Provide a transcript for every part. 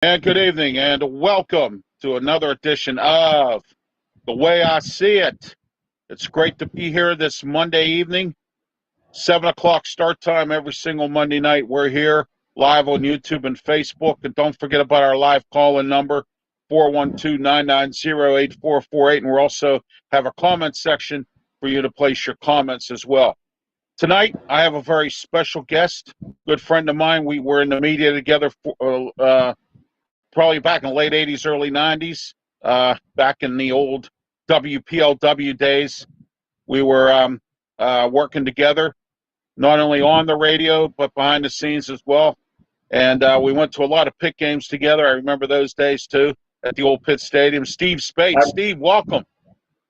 And good evening, and welcome to another edition of The Way I See It. It's great to be here this Monday evening, 7 o'clock start time every single Monday night. We're here live on YouTube and Facebook. And don't forget about our live call-in number, 412-990-8448. And we also have a comment section for you to place your comments as well. Tonight, I have a very special guest, good friend of mine. We were in the media together for, probably back in the late 80s, early 90s, back in the old WPLW days. We were working together, not only on the radio, but behind the scenes as well. And we went to a lot of pit games together. I remember those days, too, at the old pit stadium. Steve Spates. Steve, welcome.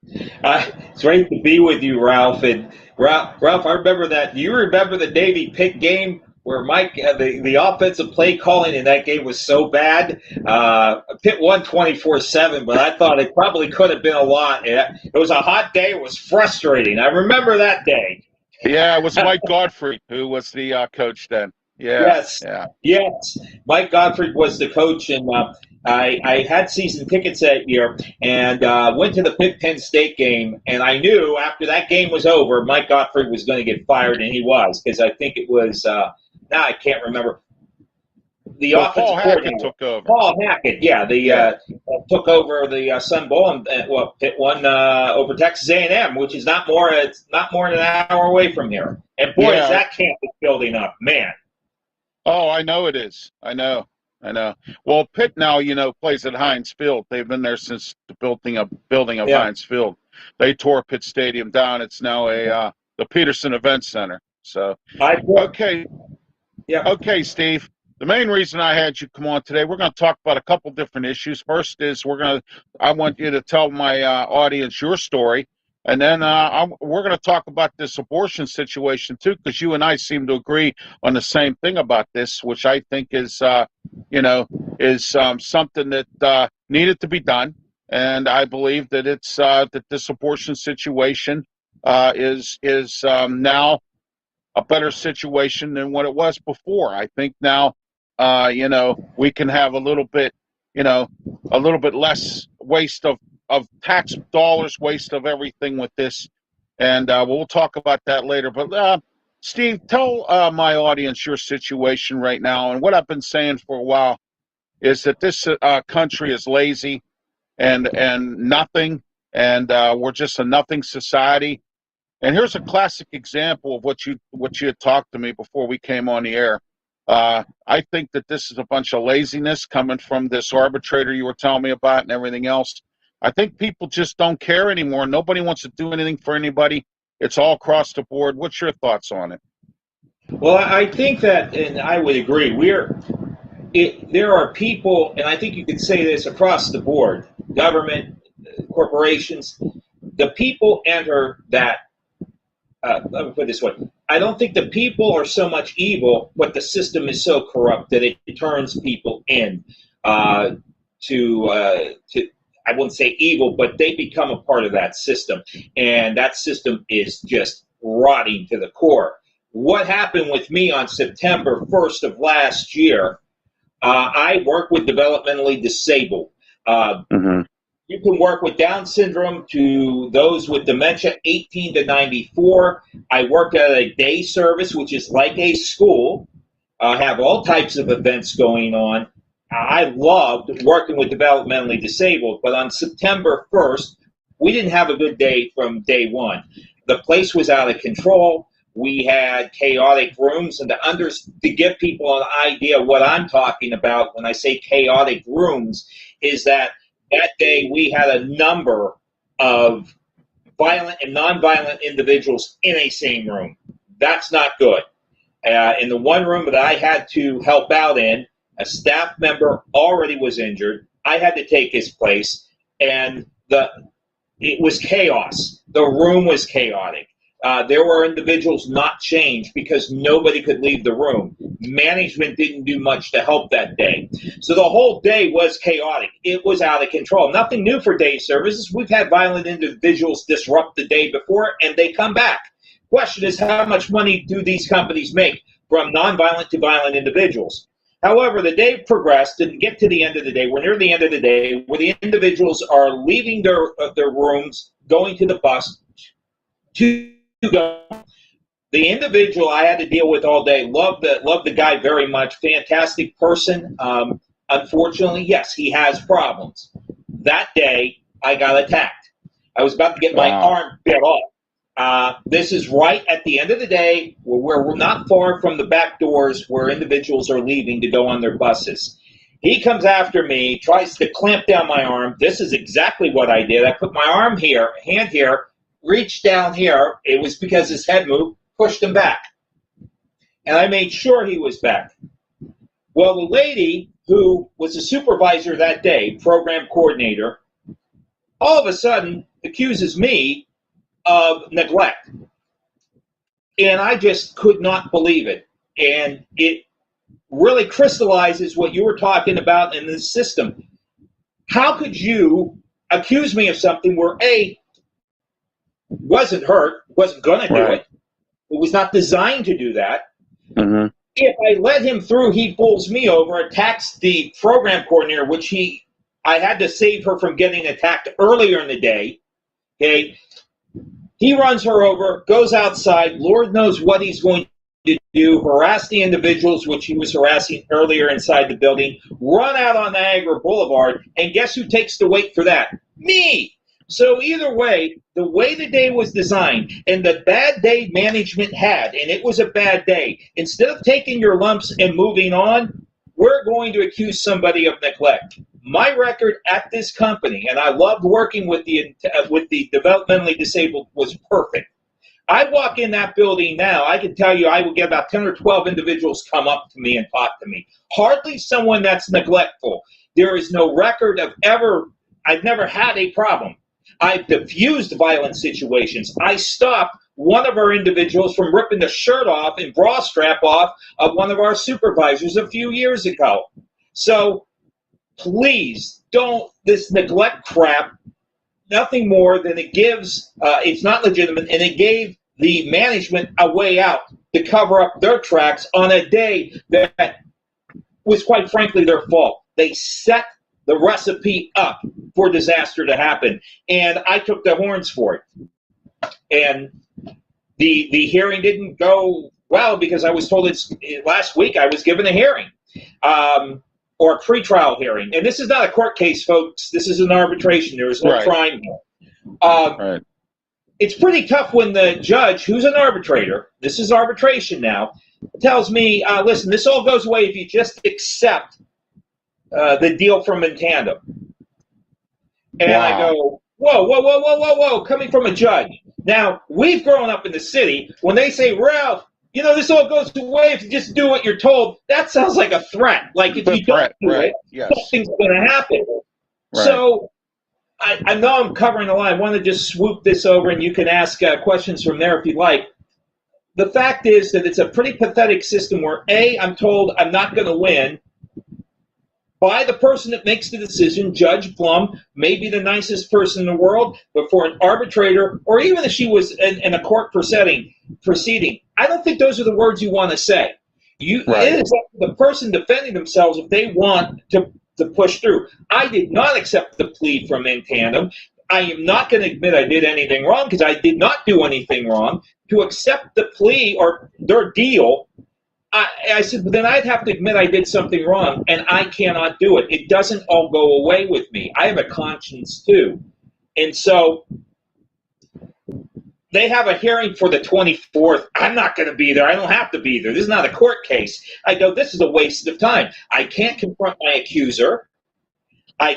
It's great to be with you, Ralph. And Ralph, I remember that. Do you remember the Navy pit game where Mike, the offensive play calling in that game was so bad? Pitt won 24-7, but I thought it probably could have been a lot. It was a hot day. It was frustrating. I remember that day. Yeah, it was Mike Godfrey who was the coach then. Yeah, yes. Yeah. Yes. Mike Godfrey was the coach, and I had season tickets that year and went to the Pitt-Penn State game, and I knew after that game was over, Mike Godfrey was going to get fired, and he was, because I think it was now I can't remember. The offensive Paul Hackett took over. Paul Hackett, took over the Sun Bowl, and Pitt won over Texas A&M, which is not more. It's not more than an hour away from here. And boy, is that campus building up, man. Oh, I know it is. I know. Well, Pitt now, plays at Heinz Field. They've been there since the building of Heinz Field. They tore Pitt Stadium down. It's now the Peterson Event Center. So, okay. Yeah. Okay, Steve. The main reason I had you come on today, we're going to talk about a couple different issues. First is I want you to tell my audience your story, and then we're going to talk about this abortion situation too, because you and I seem to agree on the same thing about this, which I think is something that needed to be done, and I believe that it's that this abortion situation is now a better situation than what it was before. I think now, we can have a little bit less waste of tax dollars, waste of everything with this. And we'll talk about that later. But Steve, tell my audience your situation right now. And what I've been saying for a while is that this country is lazy and nothing, and we're just a nothing society. And here's a classic example of what you had talked to me before we came on the air. I think that this is a bunch of laziness coming from this arbitrator you were telling me about and everything else. I think people just don't care anymore. Nobody wants to do anything for anybody. It's all across the board. What's your thoughts on it? Well, I think that, and I would agree, there are people, and I think you could say this across the board, government, corporations, the people enter that. Let me put it this way. I don't think the people are so much evil, but the system is so corrupt that it turns people in to I wouldn't say evil, but they become a part of that system. And that system is just rotting to the core. What happened with me on September 1st of last year, I work with developmentally disabled. You can work with Down syndrome to those with dementia, 18 to 94. I work at a day service, which is like a school. I have all types of events going on. I loved working with developmentally disabled, but on September 1st, we didn't have a good day from day one. The place was out of control. We had chaotic rooms, and to give people an idea what I'm talking about when I say chaotic rooms is that day we had a number of violent and nonviolent individuals in a same room. That's not good. In the one room that I had to help out in, a staff member already was injured. I had to take his place, and it was chaos. The room was chaotic. There were individuals not changed because nobody could leave the room. Management didn't do much to help that day. So the whole day was chaotic. It was out of control. Nothing new for day services. We've had violent individuals disrupt the day before, and they come back. Question is, how much money do these companies make from nonviolent to violent individuals? However, the day progressed, and get to the end of the day. We're near the end of the day, where the individuals are leaving their rooms, going to the bus to go. The individual I had to deal with all day, loved the guy very much, fantastic person. Unfortunately, yes, he has problems. That day, I got attacked. I was about to get my arm bit off. This is right at the end of the day, where we're not far from the back doors where individuals are leaving to go on their buses. He comes after me, tries to clamp down my arm. This is exactly what I did. I put my arm here, hand here, reached down here. It was because his head moved, pushed him back. And I made sure he was back. Well, the lady who was the supervisor that day, program coordinator, all of a sudden accuses me of neglect. And I just could not believe it. And it really crystallizes what you were talking about in this system. How could you accuse me of something where A, wasn't hurt, wasn't going to do it, it was not designed to do that. Mm-hmm. If I let him through, he pulls me over, attacks the program coordinator, which I had to save her from getting attacked earlier in the day. Okay, he runs her over, goes outside. Lord knows what he's going to do. Harass the individuals, which he was harassing earlier inside the building. Run out on Niagara Boulevard, and guess who takes the weight for that? Me. So either way, the way the day was designed and the bad day management had, and it was a bad day, instead of taking your lumps and moving on, we're going to accuse somebody of neglect. My record at this company, and I loved working with the developmentally disabled, was perfect. I walk in that building now, I can tell you I will get about 10 or 12 individuals come up to me and talk to me. Hardly someone that's neglectful. There is no record of I've never had a problem. I've diffused violent situations. I stopped one of our individuals from ripping the shirt off and bra strap off of one of our supervisors a few years ago. So please don't, this neglect crap, nothing more than it gives, it's not legitimate, and it gave the management a way out to cover up their tracks on a day that was quite frankly their fault. They set the recipe up for disaster to happen, and I took the horns for it. And the hearing didn't go well because I was told last week I was given a hearing, or a pretrial hearing. And this is not a court case, folks. This is an arbitration. There is no crime here. It's pretty tough when the judge, who's an arbitrator, this is arbitration now, tells me, listen, this all goes away if you just accept the deal from Intandem. And I go, whoa, coming from a judge. Now, we've grown up in the city. When they say, Ralph, this all goes away if you just do what you're told, that sounds like a threat. Like if you don't do it, something's going to happen. Right. So I know I'm covering a lot. I want to just swoop this over, and you can ask questions from there if you'd like. The fact is that it's a pretty pathetic system where, A, I'm told I'm not going to win, by the person that makes the decision. Judge Blum may be the nicest person in the world, but for an arbitrator, or even if she was in a court proceeding, I don't think those are the words you want to say. It is up to the person defending themselves if they want to push through. I did not accept the plea from Intandem. I am not going to admit I did anything wrong because I did not do anything wrong. To accept the plea or their deal, I said, then I'd have to admit I did something wrong, and I cannot do it. It doesn't all go away with me. I have a conscience, too. And so they have a hearing for the 24th. I'm not going to be there. I don't have to be there. This is not a court case. I go, this is a waste of time. I can't confront my accuser. I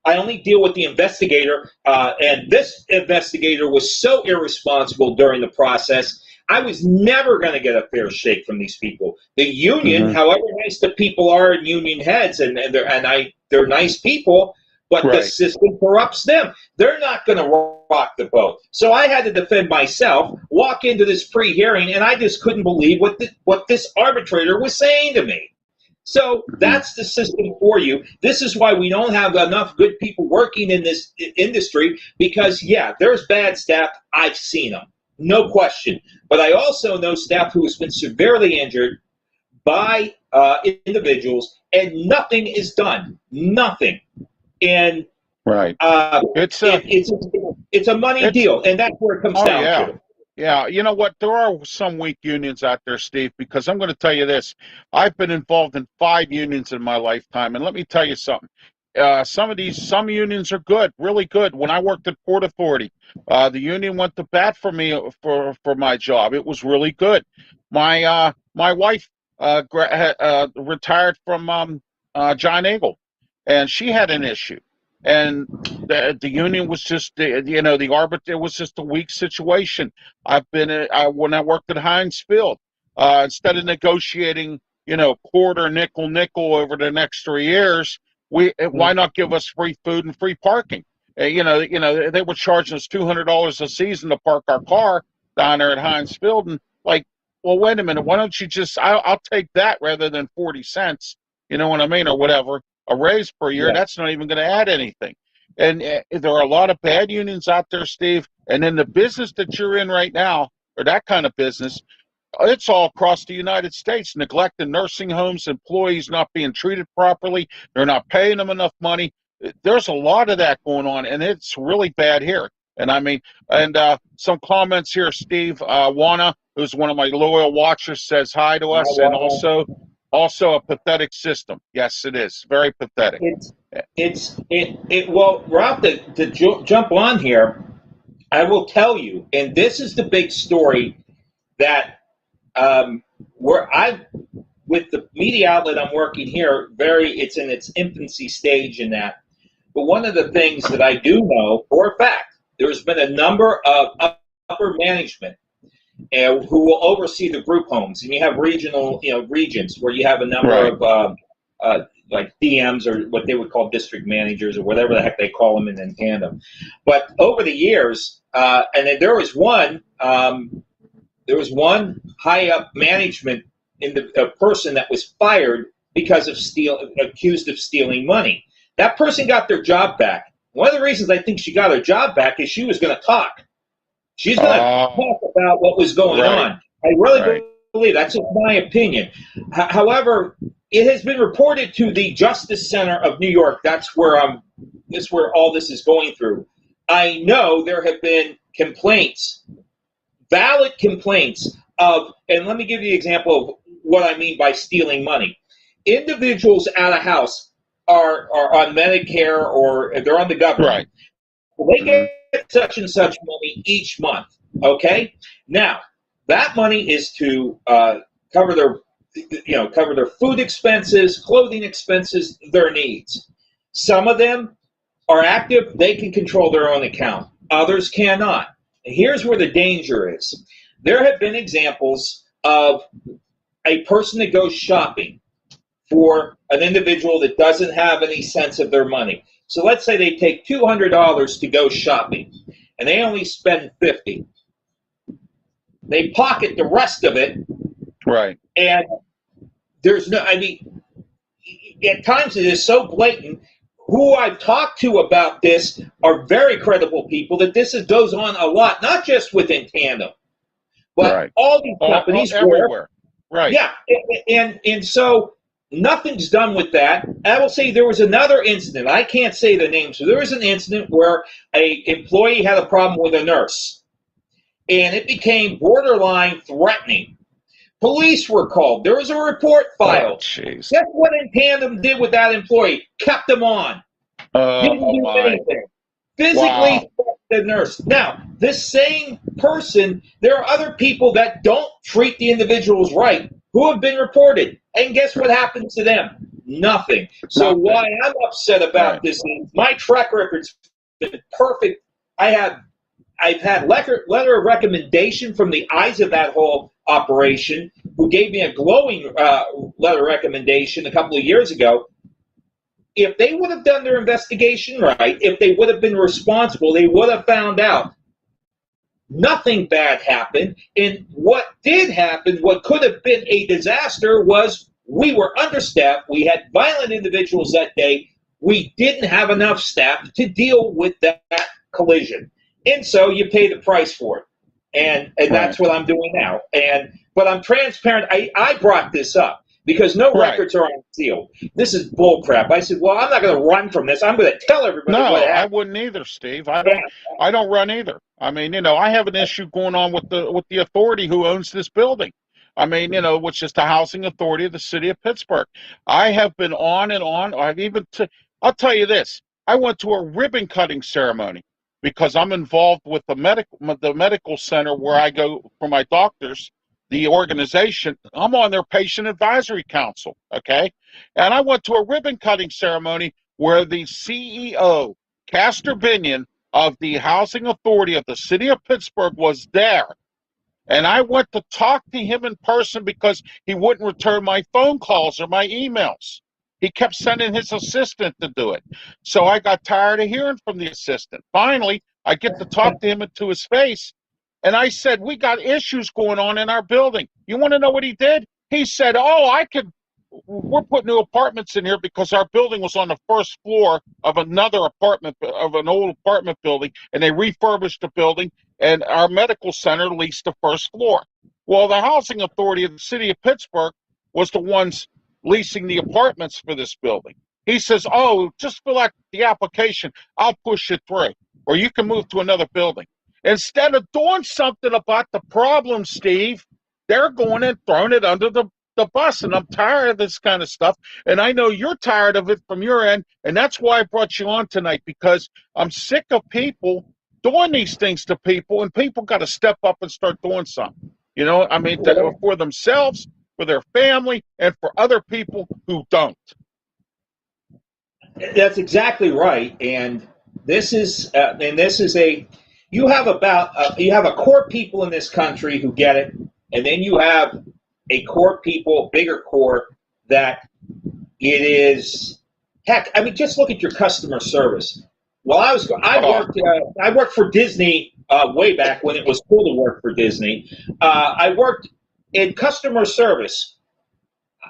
only deal with the investigator, and this investigator was so irresponsible during the process. I was never going to get a fair shake from these people. The union, however nice the people are, and union heads, and they're nice people, but the system corrupts them. They're not going to rock the boat. So I had to defend myself, walk into this pre-hearing, and I just couldn't believe what this arbitrator was saying to me. So that's the system for you. This is why we don't have enough good people working in this industry because, there's bad staff. I've seen them. No question. But I also know staff who has been severely injured by individuals, and nothing is done. Nothing. And Right. It's a it's a money it's deal, and that's where it comes oh down yeah. to. Yeah, you know what? There are some weak unions out there, Steve, because I'm going to tell you this. I've been involved in 5 unions in my lifetime, and let me tell you something. Some unions are good, really good. When I worked at Port Authority, the union went to bat for me for my job. It was really good. My wife retired from John Eagle, and she had an issue, and the union was just the arbiter. It was just a weak situation. When I worked at Heinz Field, instead of negotiating, quarter nickel over the next 3 years, why not give us free food and free parking? They were charging us $200 a season to park our car down there at Heinz Field, and like, well, wait a minute, why don't you just? I'll take that rather than 40 cents. You know what I mean, or whatever, a raise per year. Yeah. That's not even going to add anything. And there are a lot of bad unions out there, Steve. And in the business that you're in right now, or that kind of business, it's all across the United States. Neglected nursing homes, employees not being treated properly. They're not paying them enough money. There's a lot of that going on, and it's really bad here. And I mean, and some comments here, Steve. Juana, who's one of my loyal watchers, says hi to us, and also a pathetic system. Yes, it is very pathetic. Well, Rob, to jump on here, I will tell you, and this is the big story that with the media outlet I'm working here, it's in its infancy stage in that. But one of the things that I do know for a fact, there's been a number of upper management who will oversee the group homes, and you have regional, regions where you have a number of like DMs, or what they would call district managers, or whatever the heck they call them in tandem. But over the years, and there was one high up management a person that was fired because of accused of stealing money. That person got their job back. One of the reasons I think she got her job back is she was going to talk. She's going to talk about what was going on. I really believe that's just my opinion. However, it has been reported to the Justice Center of New York. That's where all this is going through. I know there have been complaints, valid complaints and let me give you an example of what I mean by stealing money. Individuals at a house are on Medicare, or they're on the government. Right. They get such and such money each month. Okay. Now that money is to cover their food expenses, clothing expenses, their needs. Some of them are active; they can control their own account. Others cannot. And here's where the danger is. There have been examples of a person that goes shopping for an individual that doesn't have any sense of their money. So let's say they take $200 to go shopping, and they only spend $50. They pocket the rest of it. Right. And there's at times it is so blatant. Who I've talked to about this are very credible people that this goes on a lot, not just within Tandem, but all these companies everywhere. Right. Yeah. And so nothing's done with that. I will say there was another incident. I can't say the name. So there was an incident where an employee had a problem with a nurse, and it became borderline threatening. Police were called. There was a report filed. Guess what Tandem did with that employee? Kept him on. Didn't do anything. Physically the nurse. Now, this same person, there are other people that don't treat the individuals right who have been reported. And guess what happens to them? Nothing. So why I'm upset about this is my track record's been perfect. I've had letter of recommendation from the eyes of that whole operation, who gave me a glowing letter of recommendation a couple of years ago. If they would have done their investigation right, if they would have been responsible, they would have found out nothing bad happened. And what did happen, what could have been a disaster, was we were understaffed. We had violent individuals that day. We didn't have enough staff to deal with that collision. And so you pay the price for it. And that's what I'm doing now. But I'm transparent. I brought this up because no Right. records are on seal. This is bull crap. I said, well, I'm not going to run from this. I'm going to tell everybody No, what I happened. wouldn't either, Steve. Yeah. I don't run either. I mean, I have an issue going on with the authority who owns this building. I mean, which is the housing authority of the city of Pittsburgh. I have been on and on. I'll tell you this. I went to a ribbon cutting ceremony because I'm involved with the medical center where I go for my doctors, the organization. I'm on their patient advisory council, okay? And I went to a ribbon cutting ceremony where the CEO, Castor Binion, of the Housing Authority of the City of Pittsburgh was there. And I went to talk to him in person because he wouldn't return my phone calls or my emails. He kept sending his assistant to do it. So I got tired of hearing from the assistant. Finally, I get to talk to him into his face. And I said, we got issues going on in our building. You want to know what he did? He said, we're putting new apartments in here because our building was on the first floor of an old apartment building, and they refurbished the building, and our medical center leased the first floor. Well, the housing authority of the city of Pittsburgh was the ones leasing the apartments for this building. He says, just fill out the application. I'll push it through, or you can move to another building. Instead of doing something about the problem, Steve, they're going and throwing it under the bus, and I'm tired of this kind of stuff, and I know you're tired of it from your end, and that's why I brought you on tonight, because I'm sick of people doing these things to people, and people got to step up and start doing something. I mean, for themselves, for their family, and for other people who don't. That's exactly right, and this is you have a core people in this country who get it, and then you have a core people, bigger core, that it is, heck, I mean, just look at your customer service. Well, I worked for Disney way back when it was cool to work for Disney. I worked in customer service.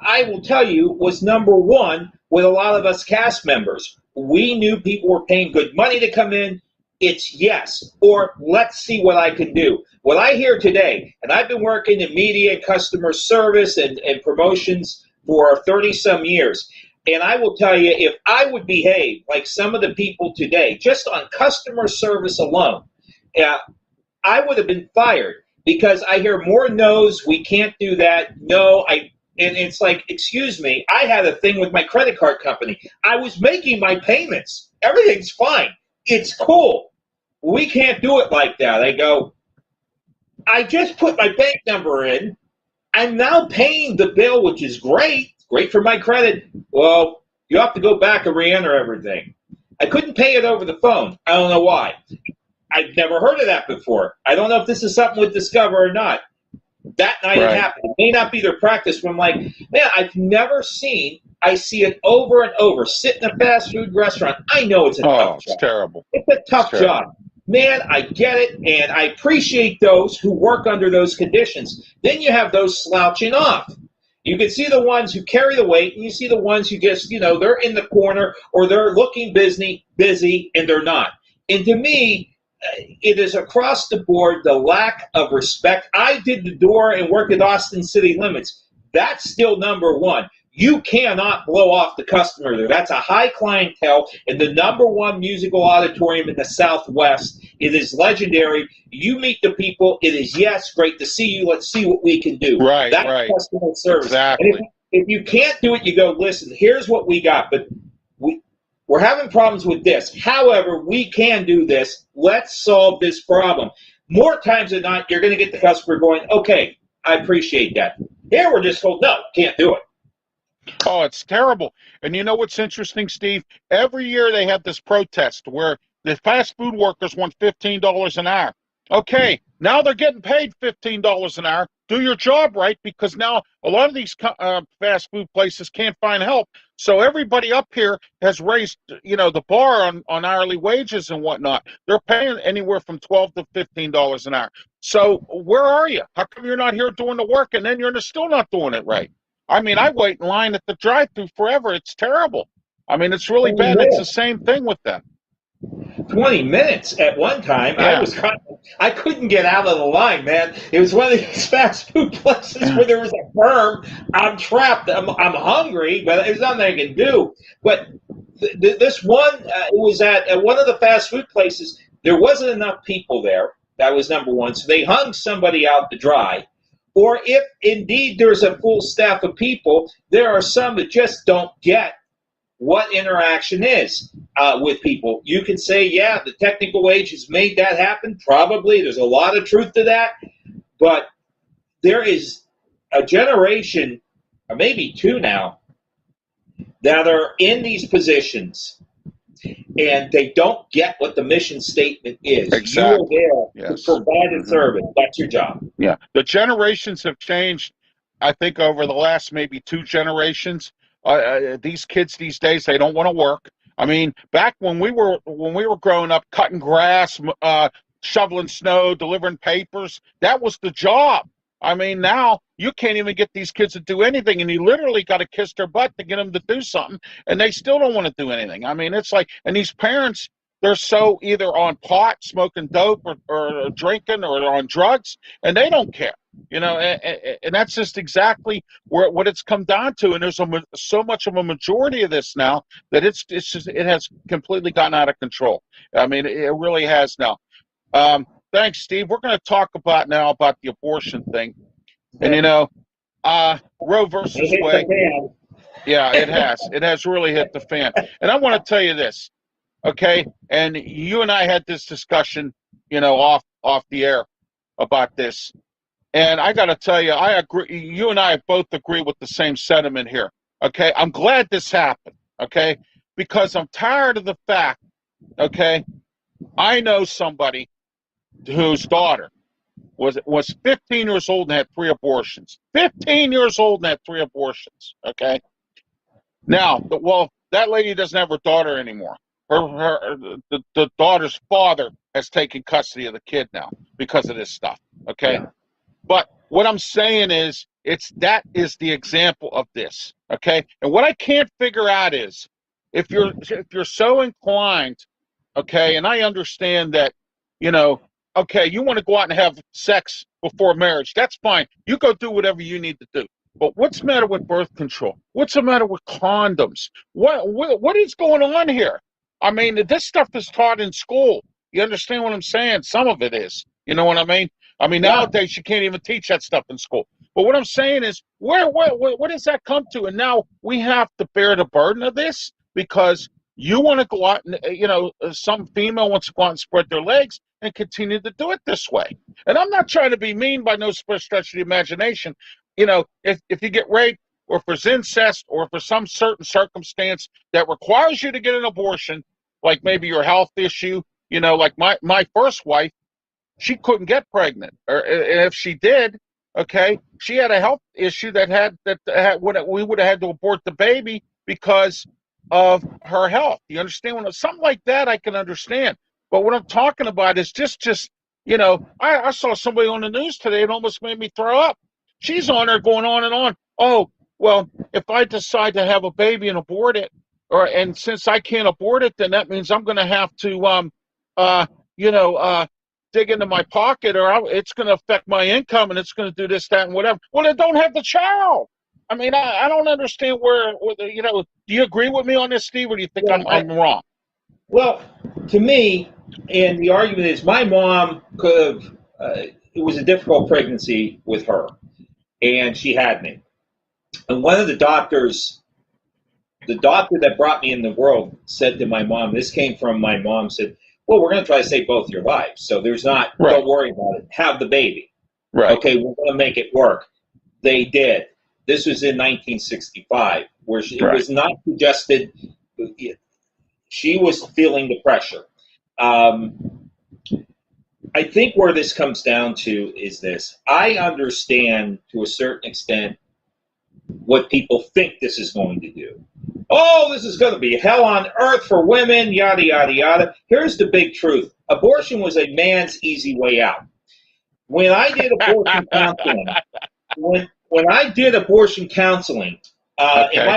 I will tell you, was number one with a lot of us cast members. We knew people were paying good money to come in. It's yes, or let's see what I can do. What I hear today, and I've been working in media and customer service and promotions for 30-some years, and I will tell you, if I would behave like some of the people today, just on customer service alone, I would have been fired, because I hear more no's, we can't do that, and it's like, excuse me, I had a thing with my credit card company. I was making my payments. Everything's fine. It's cool. We can't do it like that. I go, I just put my bank number in. I'm now paying the bill, which is great for my credit. Well, you have to go back and re-enter everything. I couldn't pay it over the phone. I don't know why. I've never heard of that before. I don't know if this is something with Discover or not. That night it happened. It may not be their practice, but I'm like, man, I've never seen. I see it over and over. Sit in a fast food restaurant. I know it's a tough job. It's terrible. It's a tough job. Man, I get it, and I appreciate those who work under those conditions. Then you have those slouching off. You can see the ones who carry the weight, and you see the ones who just, they're in the corner, or they're looking busy, and they're not. And to me, it is across the board, the lack of respect. I did the door and worked at Austin City Limits. That's still number one. You cannot blow off the customer there. That's a high clientele in the number one musical auditorium in the Southwest. It is legendary. You meet the people. It is, yes, great to see you. Let's see what we can do. Right, That's right. customer service. Exactly. And if you can't do it, you go, listen, here's what we got, but we're having problems with this. However, we can do this. Let's solve this problem. More times than not, you're going to get the customer going, okay, I appreciate that. Here we're just told, no, can't do it. Oh, it's terrible. And you know what's interesting, Steve? Every year they have this protest where the fast food workers want $15 an hour. Okay, now they're getting paid $15 an hour. Do your job right, because now a lot of these fast food places can't find help. So everybody up here has raised, the bar on hourly wages and whatnot. They're paying anywhere from $12 to $15 an hour. So where are you? How come you're not here doing the work, and then you're still not doing it right? I mean, I wait in line at the drive-thru forever. It's terrible. I mean, it's really bad. It's the same thing with them. 20 minutes at one time. Yeah. I couldn't get out of the line, man. It was one of these fast food places where there was a berm. I'm trapped. I'm hungry, but there's nothing I can do. But this one, it was at one of the fast food places. There wasn't enough people there. That was number one. So they hung somebody out to dry. Or if indeed there's a full staff of people, there are some that just don't get what interaction is with people. You can say, yeah, the technical age has made that happen. Probably. There's a lot of truth to that. But there is a generation, or maybe two now, that are in these positions and they don't get what the mission statement is. Exactly. You are there Yes. to provide a service. That's your job. Yeah. The generations have changed, I think, over the last maybe 2 generations. These kids these days, they don't want to work. I mean, back when we were growing up, cutting grass, shoveling snow, delivering papers, that was the job. I mean, now you can't even get these kids to do anything, and you literally got to kiss their butt to get them to do something, and they still don't want to do anything. I mean, it's like, and these parents, they're so either on pot, smoking dope, or drinking, or on drugs, and they don't care. You know, and that's just exactly what it's come down to. And there's so much of a majority of this now that it has completely gotten out of control. I mean, it really has now. Thanks, Steve. We're going to talk about the abortion thing. And, you know, Roe versus Wade. Yeah, it has. It has really hit the fan. And I want to tell you this, okay? And you and I had this discussion, you know, off the air about this. And I got to tell you, I agree. You and I both agree with the same sentiment here, okay? I'm glad this happened, okay? Because I'm tired of the fact, okay? I know somebody whose daughter was 15 years old and had 3 abortions. 15 years old and had 3 abortions, okay? Now, well, that lady doesn't have her daughter anymore. The daughter's father has taken custody of the kid now because of this stuff, okay? Yeah. But what I'm saying is, that is the example of this, okay? And what I can't figure out is, if you're so inclined, okay, and I understand that, you know, okay, you want to go out and have sex before marriage, that's fine. You go do whatever you need to do. But what's the matter with birth control? What's the matter with condoms? What is going on here? I mean, this stuff is taught in school. You understand what I'm saying? Some of it is. You know what I mean? I mean, nowadays you can't even teach that stuff in school. But what I'm saying is, what does that come to? And now we have to bear the burden of this because you want to go out and, you know, some female wants to go out and spread their legs and continue to do it this way. And I'm not trying to be mean by no stretch of the imagination. You know, if you get raped, or if there's incest, or if there's some certain circumstance that requires you to get an abortion, like maybe your health issue, you know, like my first wife, she couldn't get pregnant, or if she did, okay, she had a health issue that we would have had to abort the baby because of her health. You understand? Something like that I can understand. But what I'm talking about is just you know, I saw somebody on the news today, it almost made me throw up. She's on there going on and on. Oh, well, if I decide to have a baby and abort it, and since I can't abort it, then that means I'm going to have to, dig into my pocket, or it's going to affect my income, and it's going to do this, that, and whatever. Well, then don't have the child. I mean, I don't understand where you know. Do you agree with me on this, Steve, or do you think I'm wrong? Well, to me, and the argument is, my mom could have. It was a difficult pregnancy with her. And she had me. And one of the doctor that brought me in the world said to my mom, this came from my mom, said, well, we're going to try to save both your lives. So there's not, Don't worry about it. Have the baby. Right. Okay, we're going to make it work. They did. This was in 1965, where it was not suggested. She was feeling the pressure. I think where this comes down to is this. I understand to a certain extent what people think this is going to do. Oh, this is going to be hell on earth for women, yada, yada, yada. Here's the big truth. Abortion was a man's easy way out. When I did abortion counseling, when I did abortion counseling, and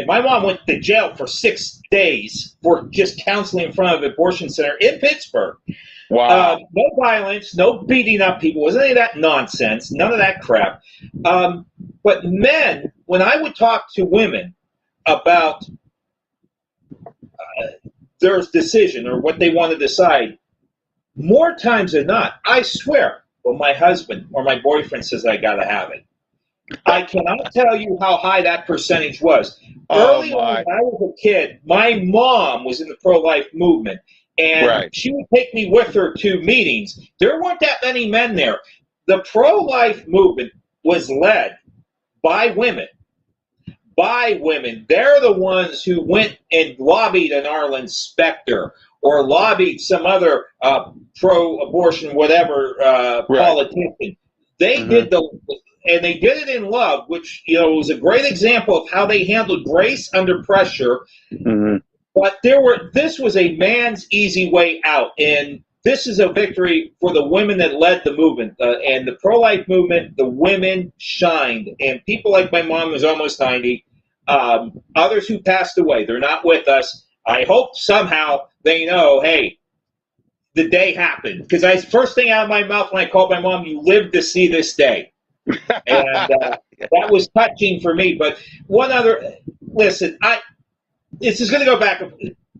my mom went to jail for 6 days for just counseling in front of an abortion center in Pittsburgh. Wow. No violence, no beating up people, wasn't any of that nonsense, none of that crap. But men, when I would talk to women about their decision or what they want to decide, more times than not, I swear, well, my husband or my boyfriend says I got to have it. I cannot tell you how high that percentage was. Early on, when I was a kid, my mom was in the pro-life movement, and she would take me with her to meetings. There weren't that many men there. The pro-life movement was led by women. By women. They're the ones who went and lobbied an Arlen Specter or lobbied some other pro-abortion, whatever, politician. They did and they did it in love, which was a great example of how they handled grace under pressure. But this was a man's easy way out, and this is a victory for the women that led the movement and the pro-life movement. The women shined, and people like my mom, who's almost 90, others who passed away. They're not with us. I hope somehow they know, hey, the day happened, because first thing out of my mouth when I called my mom, you lived to see this day. And that was touching for me. But one other, listen, this is going to go back.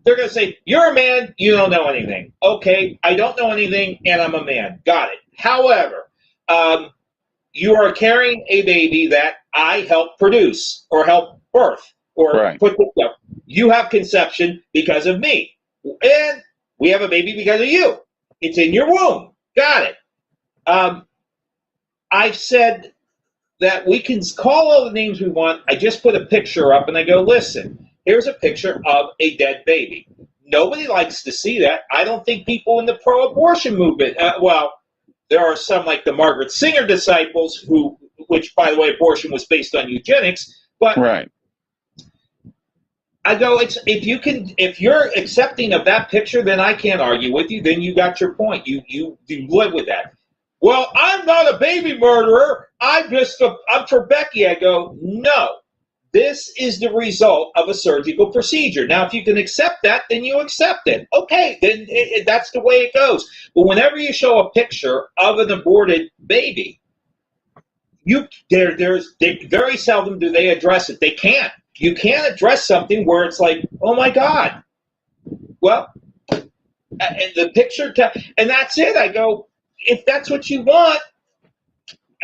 They're going to say, you're a man, you don't know anything. Okay, I don't know anything, and I'm a man. Got it. However, you are carrying a baby that I helped produce or help birth or put together. You have conception because of me. And we have a baby because of you. It's in your womb. Got it. I've said that we can call all the names we want. I just put a picture up and I go, listen, here's a picture of a dead baby. Nobody likes to see that. I don't think people in the pro-abortion movement, there are some like the Margaret Singer disciples which by the way, abortion was based on eugenics, but I go, if you're accepting of that picture, then I can't argue with you. Then you got your point. You live with that. Well, I'm not a baby murderer. I'm for Becky. I go, no. This is the result of a surgical procedure. Now, if you can accept that, then you accept it. Okay, then that's the way it goes. But whenever you show a picture of an aborted baby, very seldom do they address it. They can't. You can't address something where it's like, oh my God. Well, and the picture, and that's it. I go, if that's what you want,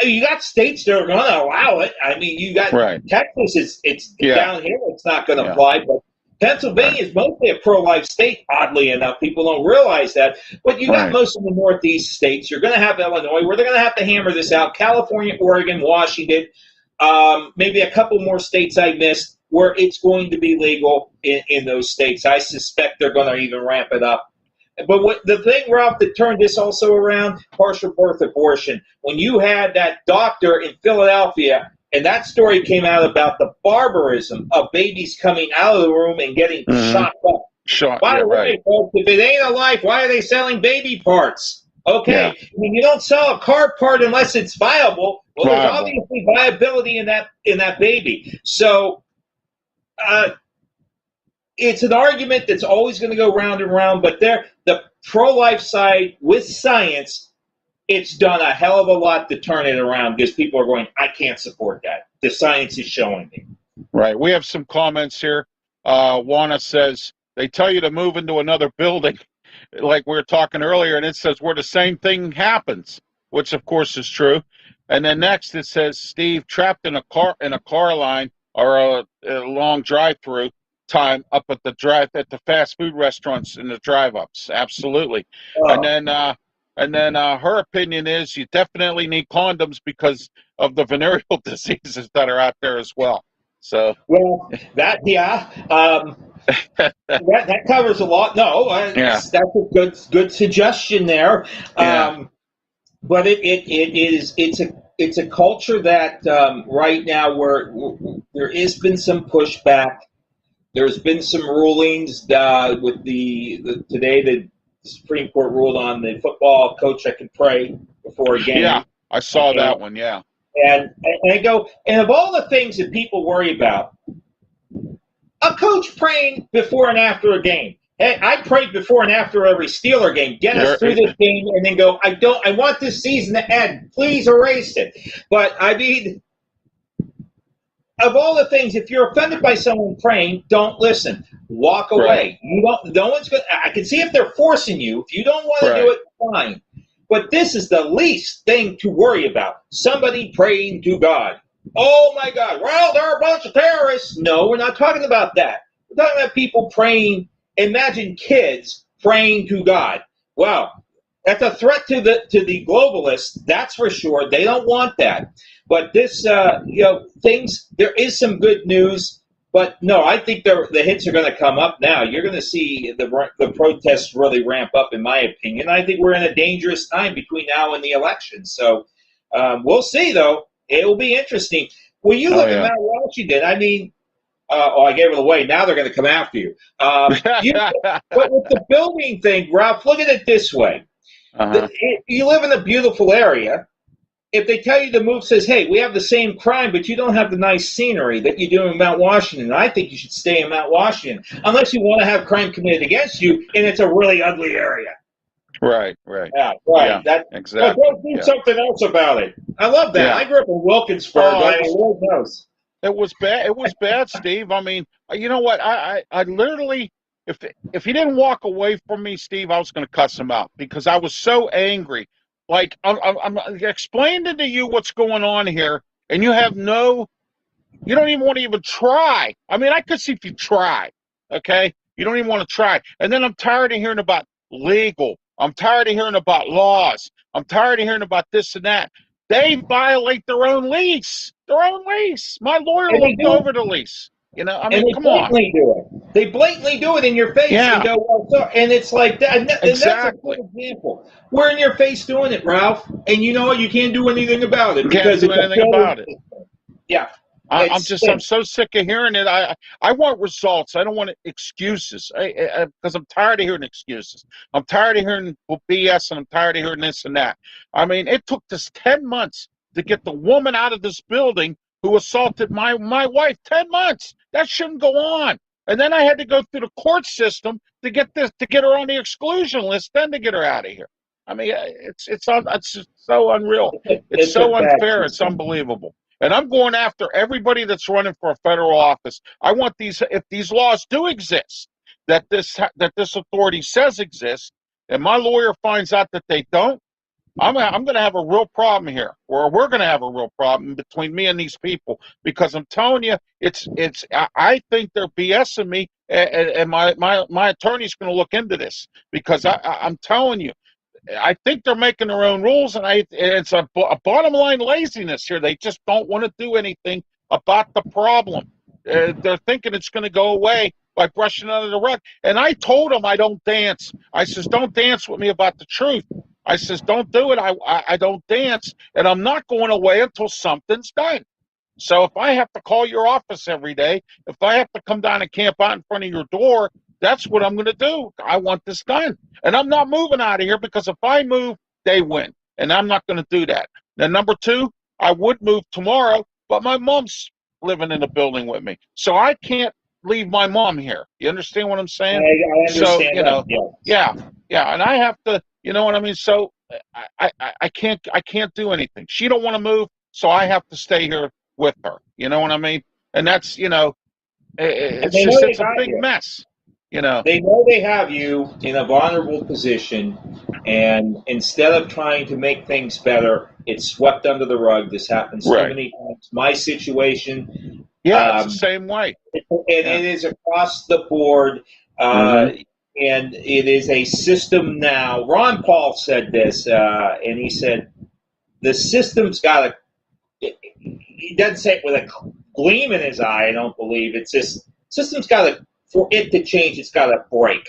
you got states that are going to allow it. I mean, you got Texas. It's down here. It's not going to apply, but Pennsylvania is mostly a pro-life state. Oddly enough, people don't realize that. But you got most of the Northeast states. You're going to have Illinois, where they're going to have to hammer this out. California, Oregon, Washington, maybe a couple more states I missed, where it's going to be legal in those states. I suspect they're going to even ramp it up. But the thing, Ralph, that turned this also around, partial birth abortion. When you had that doctor in Philadelphia, and that story came out about the barbarism of babies coming out of the womb and getting shot up. By the way, folks, if it ain't a life, why are they selling baby parts? Okay, I mean, you don't sell a car part unless it's viable. Well, there's obviously viability in that baby. So it's an argument that's always going to go round and round, but the pro-life side with science, it's done a hell of a lot to turn it around because people are going, I can't support that. The science is showing me. Right. We have some comments here. Juana says, they tell you to move into another building, like we were talking earlier, and it says where the same thing happens, which of course is true. And then next it says, Steve, trapped in a car line or a long drive-through time up at the fast food restaurants in the drive-ups. Absolutely. And then her opinion is you definitely need condoms because of the venereal diseases that are out there as well. So that covers a lot. No, that's a good suggestion there. But it's a culture that right now where there has been some pushback. There's been some rulings with today the Supreme Court ruled on the football coach that can pray before a game. Yeah, I saw that one. Yeah, and I go, and of all the things that people worry about, A coach praying before and after a game. Hey, I prayed before and after every Steeler game. Get us through this game, and then go. I want this season to end. Please erase it. But I mean, of all the things, if you're offended by someone praying, don't listen. Walk away. Right. You don't. No one's going. I can see if they're forcing you. If you don't want to do it, fine. But this is the least thing to worry about. Somebody praying to God. Oh my God. Well, there are a bunch of terrorists. No, we're not talking about that. We're talking about people praying. Imagine kids praying to God. Wow. That's a threat to the globalists. That's for sure. They don't want that. But this, things. There is some good news. But no, I think the hits are going to come up now. You're going to see the protests really ramp up, in my opinion. I think we're in a dangerous time between now and the election. So we'll see, though. It will be interesting. Well, you live in Mount Washington. I mean, I gave it away. Now they're going to come after you. But with the building thing, Ralph, look at it this way. You live in a beautiful area. If they tell you to move, says, hey, we have the same crime, but you don't have the nice scenery that you do in Mount Washington. I think you should stay in Mount Washington, unless you want to have crime committed against you, and it's a really ugly area. Right. Yeah, right. Yeah, exactly. But do something else about it. I love that. Yeah. I grew up in Wilkinsburg. Lord knows. It was bad. It was bad, Steve. I mean, you know what? I literally, if he didn't walk away from me, Steve, I was going to cuss him out because I was so angry. Like I'm explaining to you what's going on here, and you have you don't even want to even try. I mean, I could see if you try. Okay, you don't even want to try. And then I'm tired of hearing about legal. I'm tired of hearing about laws. I'm tired of hearing about this and that. They violate their own lease. My lawyer looked over the lease. You know, I mean, come on. They blatantly do it in your face and go, and it's like that. And that's a good example. We're in your face doing it, Ralph, and you know what? You can't do anything about it because you can't do anything about it. Yeah. I'm so sick of hearing it. I want results. I don't want excuses. Because I'm tired of hearing excuses. I'm tired of hearing BS, and I'm tired of hearing this and that. I mean, it took us 10 months to get the woman out of this building who assaulted my wife. 10 months. That shouldn't go on. And then I had to go through the court system to get her on the exclusion list, then to get her out of here. I mean, it's so unreal. It's so unfair. It's unbelievable. And I'm going after everybody that's running for a federal office. I want if these laws do exist, that this authority says exist, and my lawyer finds out that they don't, I'm going to have a real problem here, or we're going to have a real problem between me and these people, because I'm telling you, I think they're BSing me, and my attorney's going to look into this, because I'm telling you, I think they're making their own rules, and it's a bottom line laziness here. They just don't want to do anything about the problem. They're thinking it's going to go away by brushing it under the rug. And I told them I don't dance. I says, don't dance with me about the truth. I says, don't do it. I don't dance, and I'm not going away until something's done. So if I have to call your office every day, if I have to come down and camp out in front of your door, that's what I'm going to do. I want this done. And I'm not moving out of here, because if I move, they win. And I'm not going to do that. Then number two, I would move tomorrow, but my mom's living in the building with me. So I can't leave my mom here. You understand what I'm saying? I understand. So, yeah. And I have to, you know what I mean? So I can't do anything. She don't want to move, so I have to stay here with her. You know what I mean? And that's, it's a big mess. You know, they know they have you in a vulnerable position, and instead of trying to make things better, it's swept under the rug. This happens so many times. My situation, it's the same way, and it is across the board, and it is a system now. Ron Paul said this, and he said the system's got he doesn't say it with a gleam in his eye. I don't believe it's just system's got to. For it to change, it's got to break.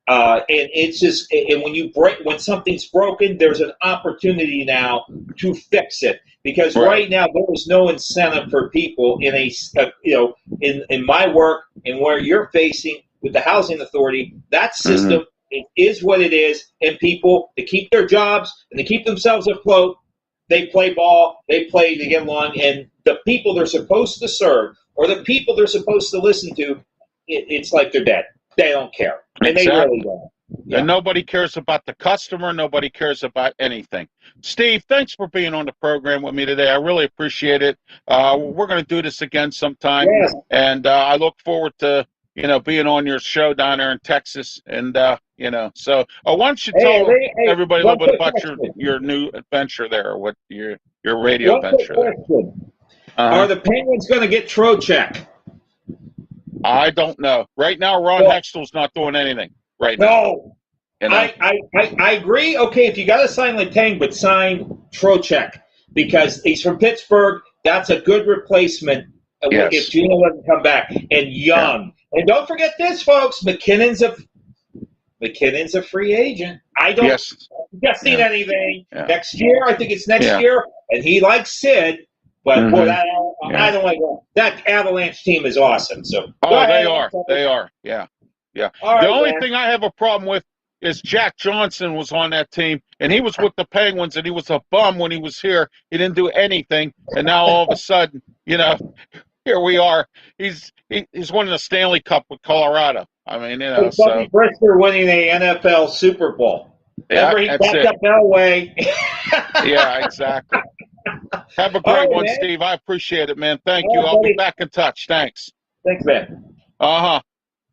And it's just, and when something's broken, there's an opportunity now to fix it. Because right now there is no incentive for people in in my work and where you're facing with the housing authority. That system it is what it is, and people to keep their jobs and to keep themselves afloat, they play ball, they play to get along, and the people they're supposed to serve or the people they're supposed to listen to it's like they're dead. They don't care, and they really don't. Yeah. And nobody cares about the customer. Nobody cares about anything. Steve, thanks for being on the program with me today. I really appreciate it. We're going to do this again sometime. Yes. And I look forward to, being on your show down there in Texas. And, so why don't you tell everybody a little bit about your new adventure there, what your radio venture there. Are the Penguins going to get Trocheck? I don't know. Right now, Ron Hextall's not doing anything right now. No. I agree. Okay, if you got to sign Letang, but sign Trocheck because he's from Pittsburgh. That's a good replacement if Gino doesn't come back. And young. Yeah. And don't forget this, folks. McKinnon's a free agent. I don't seen anything. Yeah. Next year, I think it's next year. And he likes Sid. But boy, I don't like that Avalanche team is awesome. So they are. Yeah. Right, the only thing I have a problem with is Jack Johnson was on that team, and he was with the Penguins, and he was a bum when he was here. He didn't do anything, and now all of a sudden, here we are. He's winning the Stanley Cup with Colorado. I mean, Bobby Brister winning the NFL Super Bowl. Remember, he backed up Elway. Yeah, exactly. Have a great one, man. Steve. I appreciate it, man. Thank you. I'll be back in touch. Thanks. Thanks, man.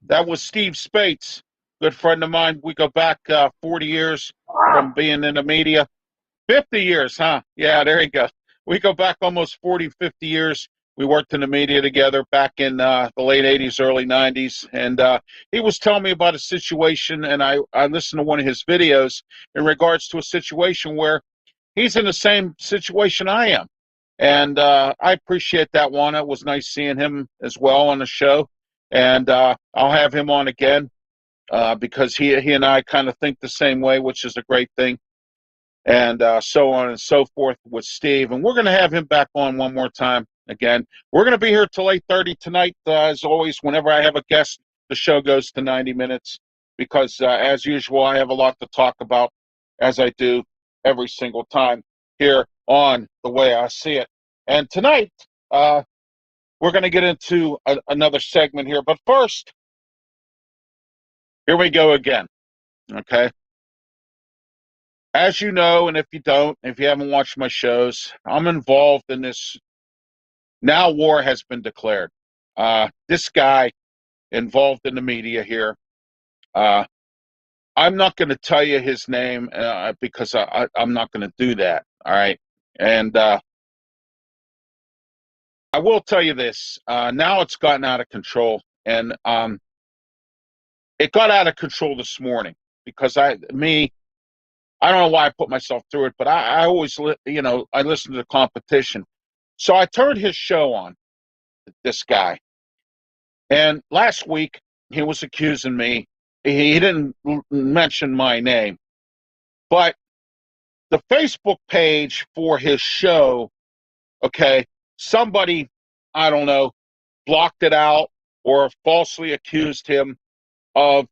That was Steve Spates, good friend of mine. We go back 40 years from being in the media. 50 years, huh? Yeah, there you go. We go back almost 40, 50 years. We worked in the media together back in the late 80s, early 90s. And he was telling me about a situation, and I listened to one of his videos in regards to a situation where he's in the same situation I am. And I appreciate that one. It was nice seeing him as well on the show. And I'll have him on again because he and I kind of think the same way, which is a great thing. And so on and so forth with Steve. And we're going to have him back on one more time again. We're going to be here till 8:30 tonight. As always, whenever I have a guest, the show goes to 90 minutes because, as usual, I have a lot to talk about, as I do every single time here on The Way I See It. And tonight, we're going to get into another segment here. But first, here we go again, okay? As you know, and if you haven't watched my shows, I'm involved in this. Now war has been declared. This guy involved in the media here, I'm not going to tell you his name because I'm not going to do that, all right? And I will tell you this. Now it's gotten out of control, and it got out of control this morning because I don't know why I put myself through it, but I always, I listen to the competition. So I turned his show on, this guy. And last week, he was accusing me. He didn't mention my name. But the Facebook page for his show, okay, somebody, I don't know, blocked it out or falsely accused him of,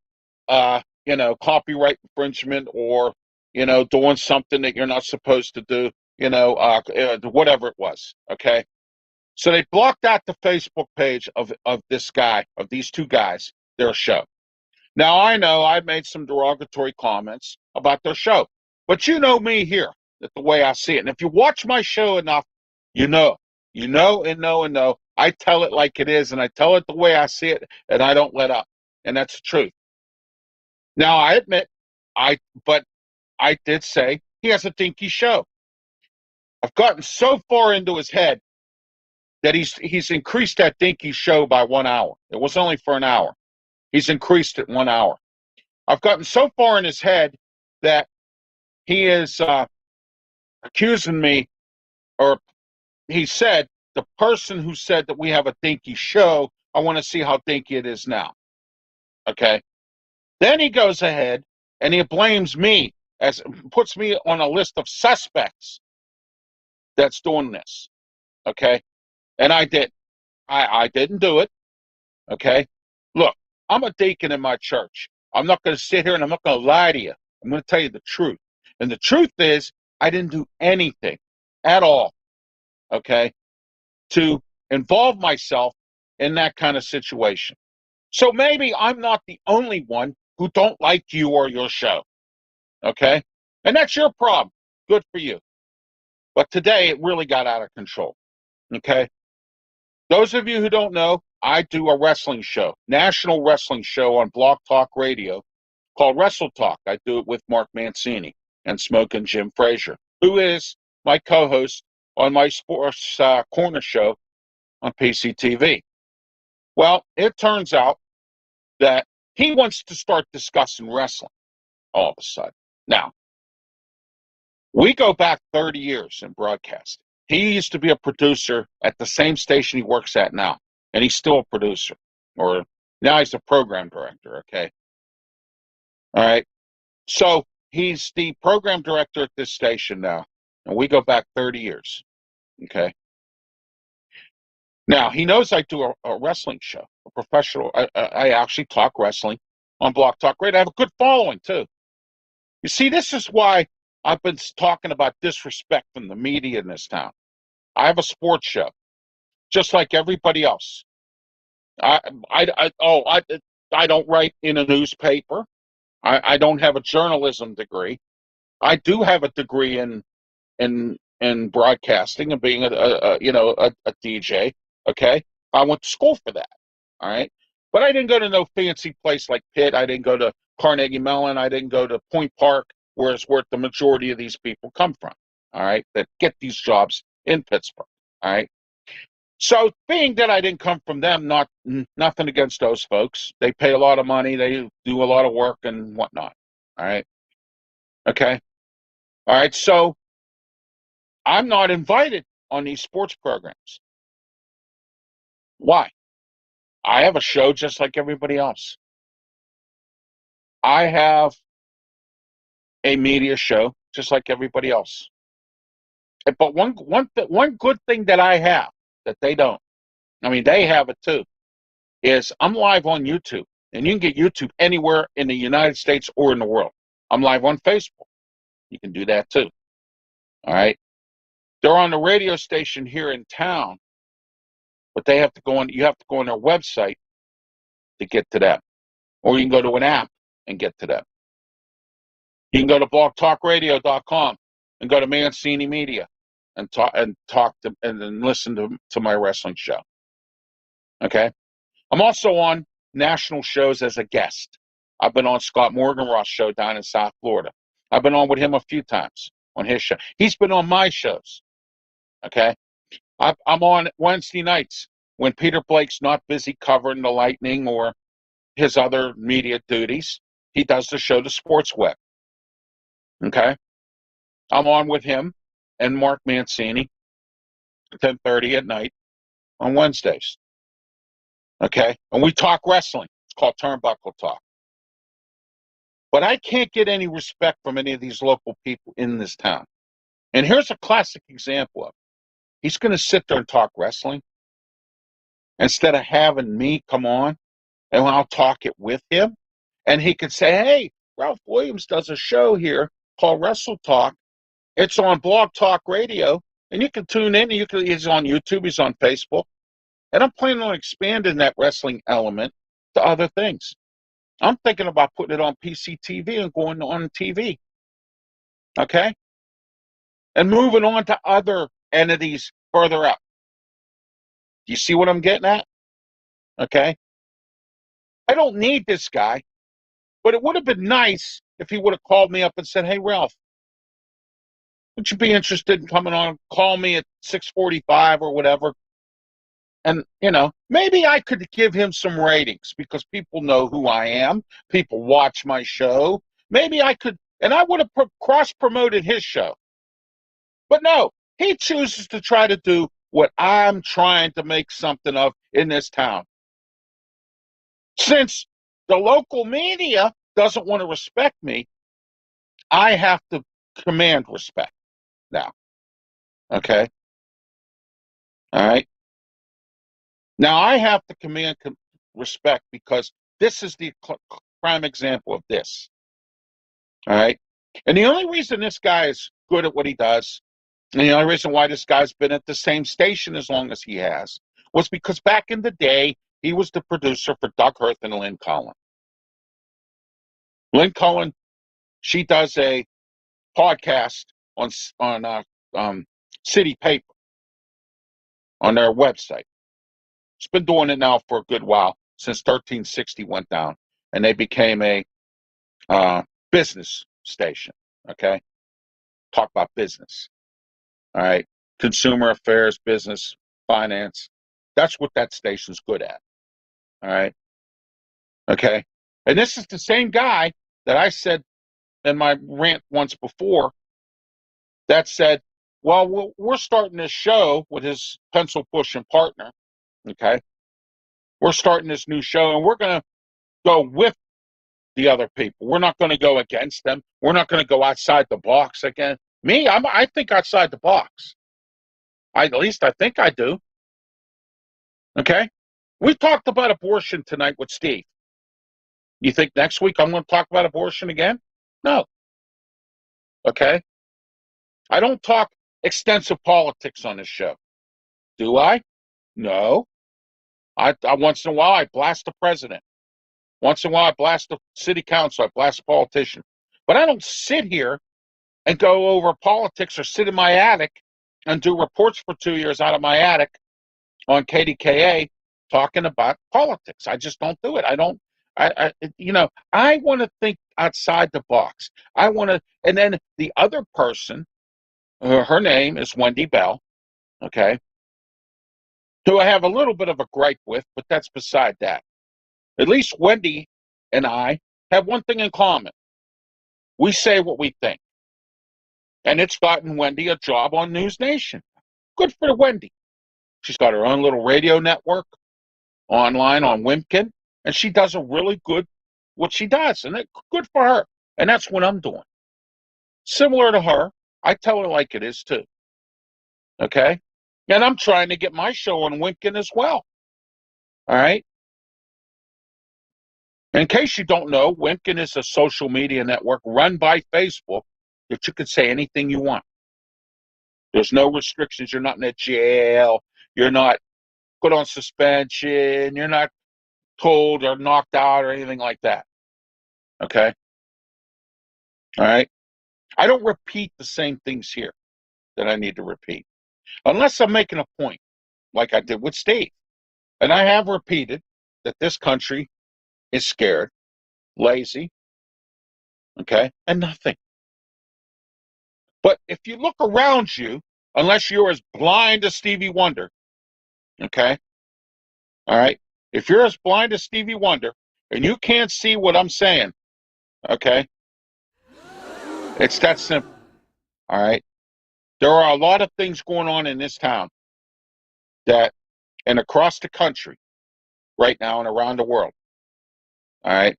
copyright infringement or, doing something that you're not supposed to do, whatever it was, okay? So they blocked out the Facebook page of this guy, of these two guys, their show. Now, I know I made some derogatory comments about their show, but you know me here, that the way I see it. And if you watch my show enough, you know. I tell it like it is, and I tell it the way I see it, and I don't let up. And that's the truth. Now, I admit, but I did say he has a dinky show. I've gotten so far into his head that he's increased that dinky show by 1 hour. It was only for an hour. He's increased it 1 hour. I've gotten so far in his head that he is accusing me, or he said, the person who said that we have a dinky show, I want to see how dinky it is now. Okay? Then he goes ahead and he blames me, puts me on a list of suspects that's doing this. Okay? And I did. I didn't do it. Okay? Look, I'm a deacon in my church. I'm not going to sit here and I'm not going to lie to you. I'm going to tell you the truth. And the truth is, I didn't do anything at all, okay, to involve myself in that kind of situation. So maybe I'm not the only one who don't like you or your show. Okay? And that's your problem. Good for you. But today it really got out of control. Okay? Those of you who don't know, I do a wrestling show, national wrestling show on Blog Talk Radio called Wrestle Talk. I do it with Mark Mancini and Smokin' Jim Frazier, who is my co-host on my sports corner show on PCTV. Well, it turns out that he wants to start discussing wrestling all of a sudden. Now, we go back 30 years in broadcasting. He used to be a producer at the same station he works at now, and he's still a producer. Or now he's a program director, okay? All right. So he's the program director at this station now, and we go back 30 years, okay? Now, he knows I do a wrestling show, a professional. I actually talk wrestling on Block Talk Radio. I have a good following, too. You see, this is why I've been talking about disrespect from the media in this town. I have a sports show, just like everybody else. I don't write in a newspaper. I don't have a journalism degree. I do have a degree in broadcasting and being a DJ. Okay, I went to school for that. All right, but I didn't go to no fancy place like Pitt. I didn't go to Carnegie Mellon. I didn't go to Point Park, where the majority of these people come from. All right, that get these jobs in Pittsburgh. All right. So, being that I didn't come from them, nothing against those folks. They pay a lot of money. They do a lot of work and whatnot. All right. Okay. All right. So, I'm not invited on these sports programs. Why? I have a show just like everybody else. I have a media show just like everybody else. But one good thing that I have that they don't, I mean, they have it too, is I'm live on YouTube. And you can get YouTube anywhere in the United States or in the world. I'm live on Facebook. You can do that too. All right. They're on the radio station here in town, but you have to go on their website to get to them. Or you can go to an app and get to them. You can go to blogtalkradio.com and go to Mancini Media and talk to and then listen to my wrestling show. Okay. I'm also on national shows as a guest. I've been on Scott Morganroth's show down in South Florida. I've been on with him a few times on his show. He's been on my shows. Okay. I'm on Wednesday nights when Peter Blake's not busy covering the Lightning or his other media duties. He does the show, The Sports Web. Okay. I'm on with him and Mark Mancini, 10:30 at night on Wednesdays. Okay. And we talk wrestling. It's called Turnbuckle Talk. But I can't get any respect from any of these local people in this town. And here's a classic example of it. He's going to sit there and talk wrestling instead of having me come on and I'll talk it with him. And he could say, hey, Ralph Williams does a show here called Wrestle Talk. It's on Blog Talk Radio. And you can tune in. He's on YouTube. He's on Facebook. And I'm planning on expanding that wrestling element to other things. I'm thinking about putting it on PCTV and going on TV. Okay? And moving on to other entities further up. Do you see what I'm getting at? Okay? I don't need this guy, but it would have been nice if he would have called me up and said, hey, Ralph, would you be interested in coming on? Call me at 6:45 or whatever. And, maybe I could give him some ratings because people know who I am. People watch my show. Maybe I could, and I would have cross-promoted his show. But no, he chooses to try to do what I'm trying to make something of in this town. Since the local media doesn't want to respect me, I have to command respect now. Okay? All right? Now, I have to command respect because this is the prime example of this. All right? And the only reason this guy is good at what he does, and the only reason why this guy's been at the same station as long as he has, was because back in the day, he was the producer for Doug Hirth and Lynn Cullen. Lynn Cullen, she does a podcast on City Paper on their website. She's been doing it now for a good while, since 1360 went down, and they became a business station. Okay, talk about business. All right, consumer affairs, business, finance. That's what that station's good at. All right. Okay. And this is the same guy that I said in my rant once before that said, well, we're starting this show with his pencil pushing partner. Okay. We're starting this new show and we're going to go with the other people. We're not going to go against them. We're not going to go outside the box again. Me, I think outside the box. At least I think I do. Okay. We talked about abortion tonight with Steve. You think next week I'm going to talk about abortion again? No. Okay. I don't talk extensive politics on this show. Do I? No. I once in a while I blast the president. Once in a while I blast the city council. I blast a politician. But I don't sit here and go over politics or sit in my attic and do reports for 2 years out of my attic on KDKA talking about politics. I just don't do it. I don't. I want to think outside the box. I want to, and then the other person, her name is Wendy Bell, okay, who I have a little bit of a gripe with, but that's beside that. At least Wendy and I have one thing in common. We say what we think. And it's gotten Wendy a job on News Nation. Good for Wendy. She's got her own little radio network online on Wimpkin, and she does a really good what she does, and good for her. And that's what I'm doing. Similar to her, I tell her like it is too. Okay? And I'm trying to get my show on Wimpkin as well. All right? In case you don't know, Wimpkin is a social media network run by Facebook that you can say anything you want. There's no restrictions. You're not in a jail. You're not put on suspension. You're not told or knocked out or anything like that. Okay? All right? I don't repeat the same things here that I need to repeat. Unless I'm making a point, like I did with Steve. And I have repeated that this country is scared, lazy, okay, and nothing. But if you look around you, unless you're as blind as Stevie Wonder, okay, all right, if you're as blind as Stevie Wonder and you can't see what I'm saying, okay, it's that simple, all right. There are a lot of things going on in this town that, and across the country right now and around the world, all right,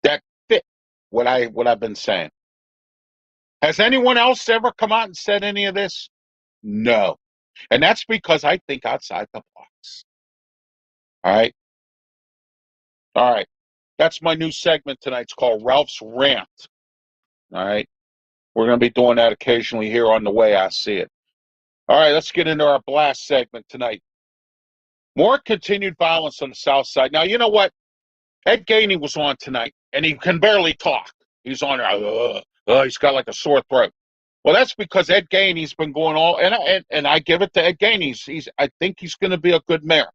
that fit what I've been saying. Has anyone else ever come out and said any of this? No. And that's because I think outside the box. All right. All right. That's my new segment tonight. It's called Ralph's Rant. All right. We're going to be doing that occasionally here on The Way I See It. All right. Let's get into our blast segment tonight. More continued violence on the South Side. Now, you know what? Ed Gainey was on tonight, and he can barely talk. He's on there. He's got like a sore throat. Well, that's because Ed Gainey's been going all, and I give it to Ed Gainey. I think he's going to be a good mayor.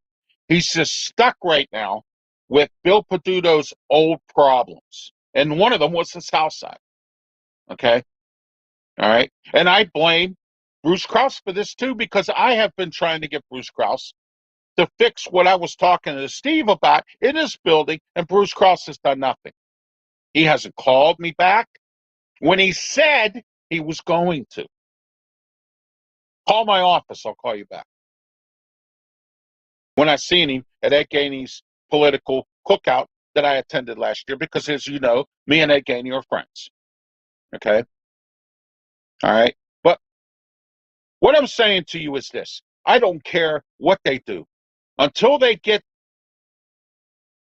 He's just stuck right now with Bill Peduto's old problems, and one of them was the South Side. Okay, all right, and I blame Bruce Krause for this too because I have been trying to get Bruce Krause to fix what I was talking to Steve about in his building, and Bruce Krause has done nothing. He hasn't called me back when he said he was going to. Call my office, I'll call you back. When I seen him at Ed Gainey's political cookout that I attended last year, because as you know, me and Ed Gainey are friends. Okay? All right? But what I'm saying to you is this. I don't care what they do until they get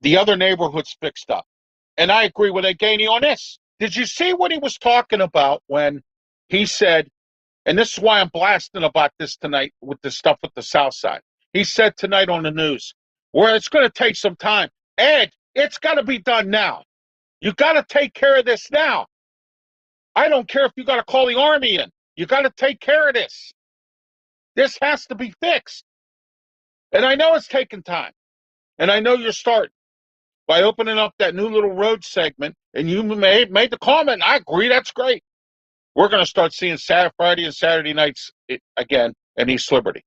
the other neighborhoods fixed up. And I agree with Ed Gainey on this. Did you see what he was talking about when he said, and this is why I'm blasting about this tonight with the stuff with the South Side. He said tonight on the news, where it's going to take some time. Ed, it's got to be done now. You got to take care of this now. I don't care if you got to call the Army in. You got to take care of this. This has to be fixed. And I know it's taking time. And I know you're starting by opening up that new little road segment. And you made the comment. I agree. That's great. We're going to start seeing Friday and Saturday nights again in East Liberty.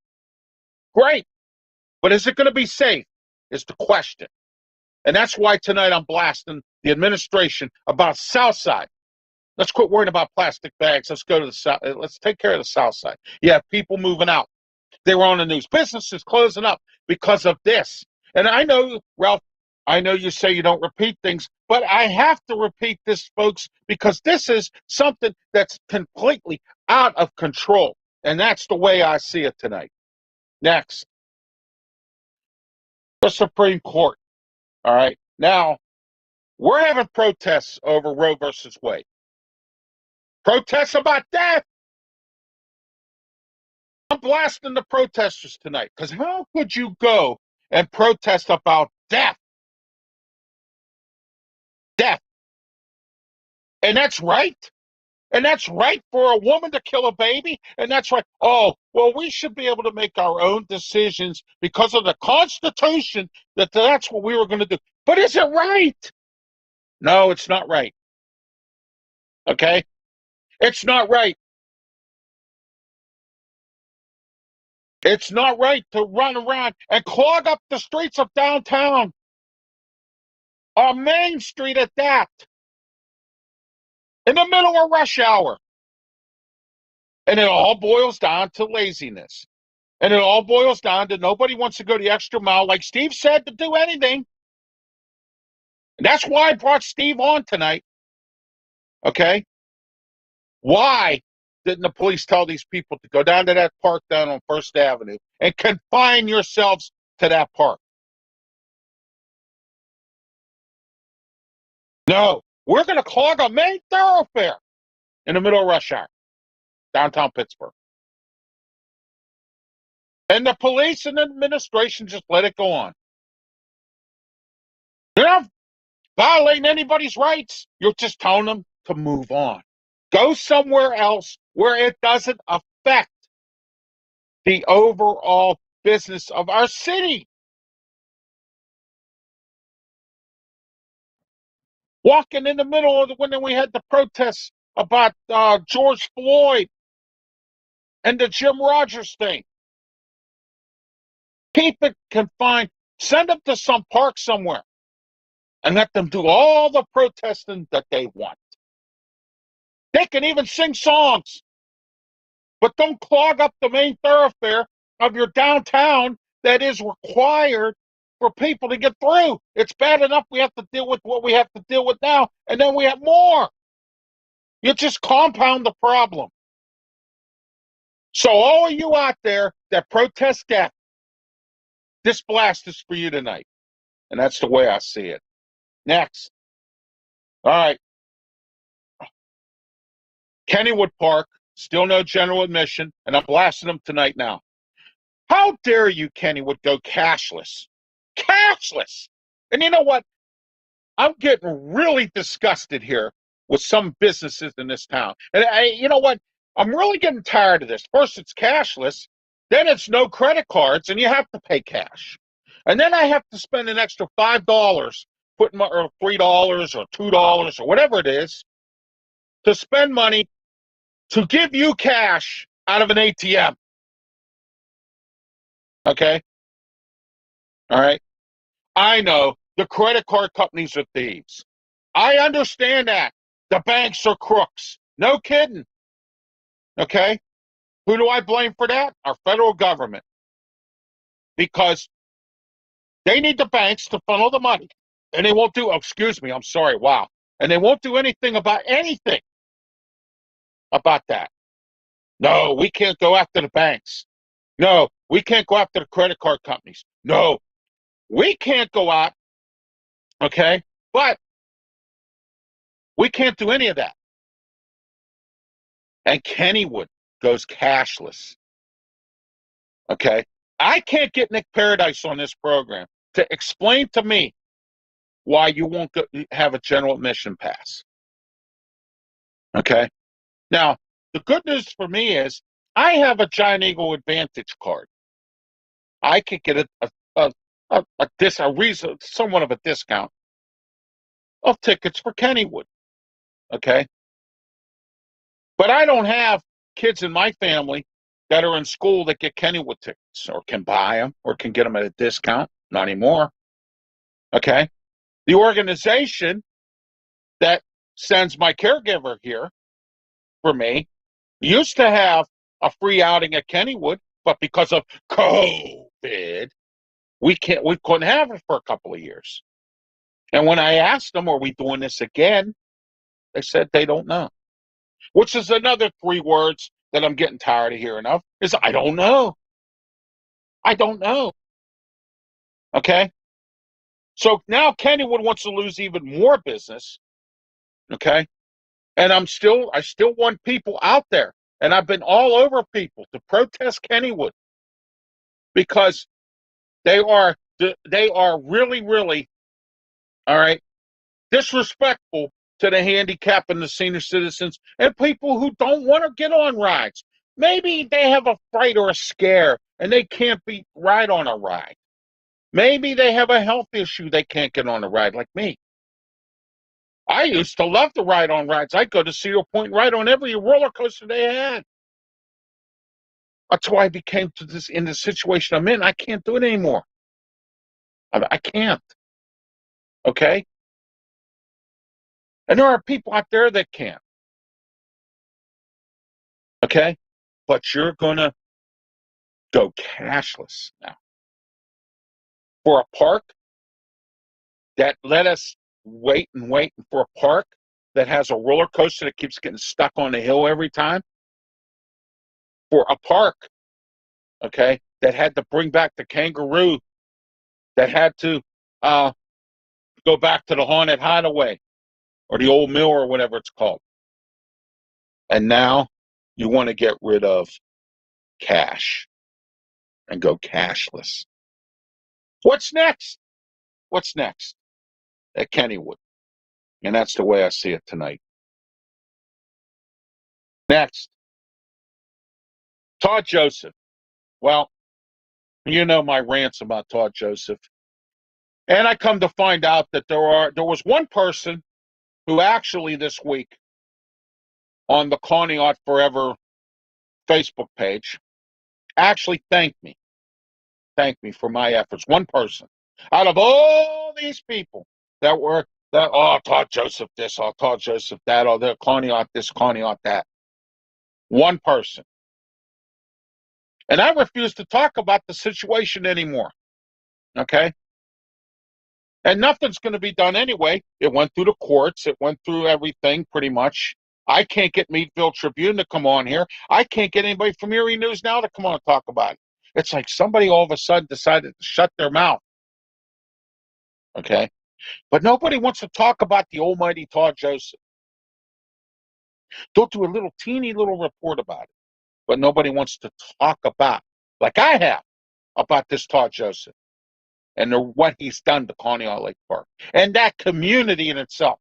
Great. But is it going to be safe is the question. And that's why tonight I'm blasting the administration about South Side. Let's quit worrying about plastic bags. Let's go to the South. Let's take care of the South Side. You have people moving out. They were on the news. Businesses closing up because of this. And I know, Ralph, I know you say you don't repeat things, but I have to repeat this, folks, because this is something that's completely out of control. And that's the way I see it tonight. Next, the Supreme Court. All right. Now, we're having protests over Roe versus Wade. Protests about death. I'm blasting the protesters tonight because how could you go and protest about death? Death. And that's right. And that's right for a woman to kill a baby. And that's right. Oh, well, we should be able to make our own decisions because of the Constitution that's what we were going to do. But is it right? No, it's not right. Okay? It's not right. It's not right to run around and clog up the streets of downtown. On Main Street at that. In the middle of rush hour. And it all boils down to laziness. And it all boils down to nobody wants to go the extra mile, like Steve said, to do anything. And that's why I brought Steve on tonight. Okay? Why didn't the police tell these people to go down to that park down on First Avenue and confine yourselves to that park? No, we're going to clog a main thoroughfare in the middle of rush hour, downtown Pittsburgh. And the police and the administration just let it go on. You're not violating anybody's rights. You're just telling them to move on. Go somewhere else where it doesn't affect the overall business of our city. Walking in the middle of when we had the protests about George Floyd and the Jim Rogers thing. Keep it confined. Send them to some park somewhere and let them do all the protesting that they want. They can even sing songs, but don't clog up the main thoroughfare of your downtown that is required for people to get through. It's bad enough we have to deal with what we have to deal with now, and then we have more. You just compound the problem. So all of you out there that protest death, this blast is for you tonight. And that's the way I see it. Next. All right. Kennywood Park, still no general admission, and I'm blasting them tonight now. How dare you, Kennywood, go cashless? Cashless! And you know what? I'm getting really disgusted here with some businesses in this town. And you know what? I'm really getting tired of this. First, it's cashless. Then it's no credit cards, and you have to pay cash. And then I have to spend an extra $5, or $3 or $2 or whatever it is, to spend money to give you cash out of an ATM. Okay? All right? I know the credit card companies are thieves. I understand that. The banks are crooks. No kidding. Okay? Who do I blame for that? Our federal government. Because they need the banks to funnel the money. And they won't do, excuse me, I'm sorry, wow. And they won't do anything about that. No, we can't go after the banks. No, we can't go after the credit card companies. No, we can't go out, okay? But we can't do any of that. And Kennywood goes cashless. Okay? I can't get Nick Paradise on this program to explain to me why you won't have a general admission pass. Okay? Now, the good news for me is I have a Giant Eagle Advantage card. I could get somewhat of a discount of tickets for Kennywood. Okay? But I don't have kids in my family that are in school that get Kennywood tickets or can buy them or can get them at a discount. Not anymore. Okay? The organization that sends my caregiver here for me used to have a free outing at Kennywood, but because of COVID, we couldn't have it for a couple of years. And when I asked them, are we doing this again? They said they don't know. Which is another 3 words that I'm getting tired of hearing of, is I don't know. I don't know. Okay? So now Kennywood wants to lose even more business. Okay? And I still want people out there, and I've been all over people to protest Kennywood because they are really, really, all right, disrespectful to the handicapped and the senior citizens and people who don't want to get on rides. Maybe they have a fright or a scare and they can't ride on a ride. Maybe they have a health issue they can't get on a ride, like me. I used to love to ride on rides. I'd go to Cedar Point and ride on every roller coaster they had. That's why I became in the situation I'm in. I can't do it anymore. I can't. Okay? And there are people out there that can. Okay? But you're going to go cashless now. For a park that let us wait for a park that has a roller coaster that keeps getting stuck on the hill every time. For a park, okay, that had to bring back the kangaroo, that had to go back to the haunted hideaway or the old mill or whatever it's called. And now you want to get rid of cash and go cashless. What's next? What's next at Kennywood? And that's the way I see it tonight. Next, Todd Joseph. Well, you know my rants about Todd Joseph. And I come to find out that there was one person who actually this week on the Conneaut Forever Facebook page actually thanked me for my efforts. One person out of all these people Todd Joseph this, Todd Joseph that, the Conneaut this, Conneaut that. One person. And I refuse to talk about the situation anymore. Okay? And nothing's going to be done anyway. It went through the courts. It went through everything pretty much. I can't get Meadville Tribune to come on here. I can't get anybody from Erie News Now to come on and talk about it. It's like somebody all of a sudden decided to shut their mouth. Okay? But nobody wants to talk about the almighty Todd Joseph. They'll do a little teeny little report about it. But nobody wants to talk about, like I have, about this Todd Joseph and what he's done to Conneaut Lake Park and that community in itself.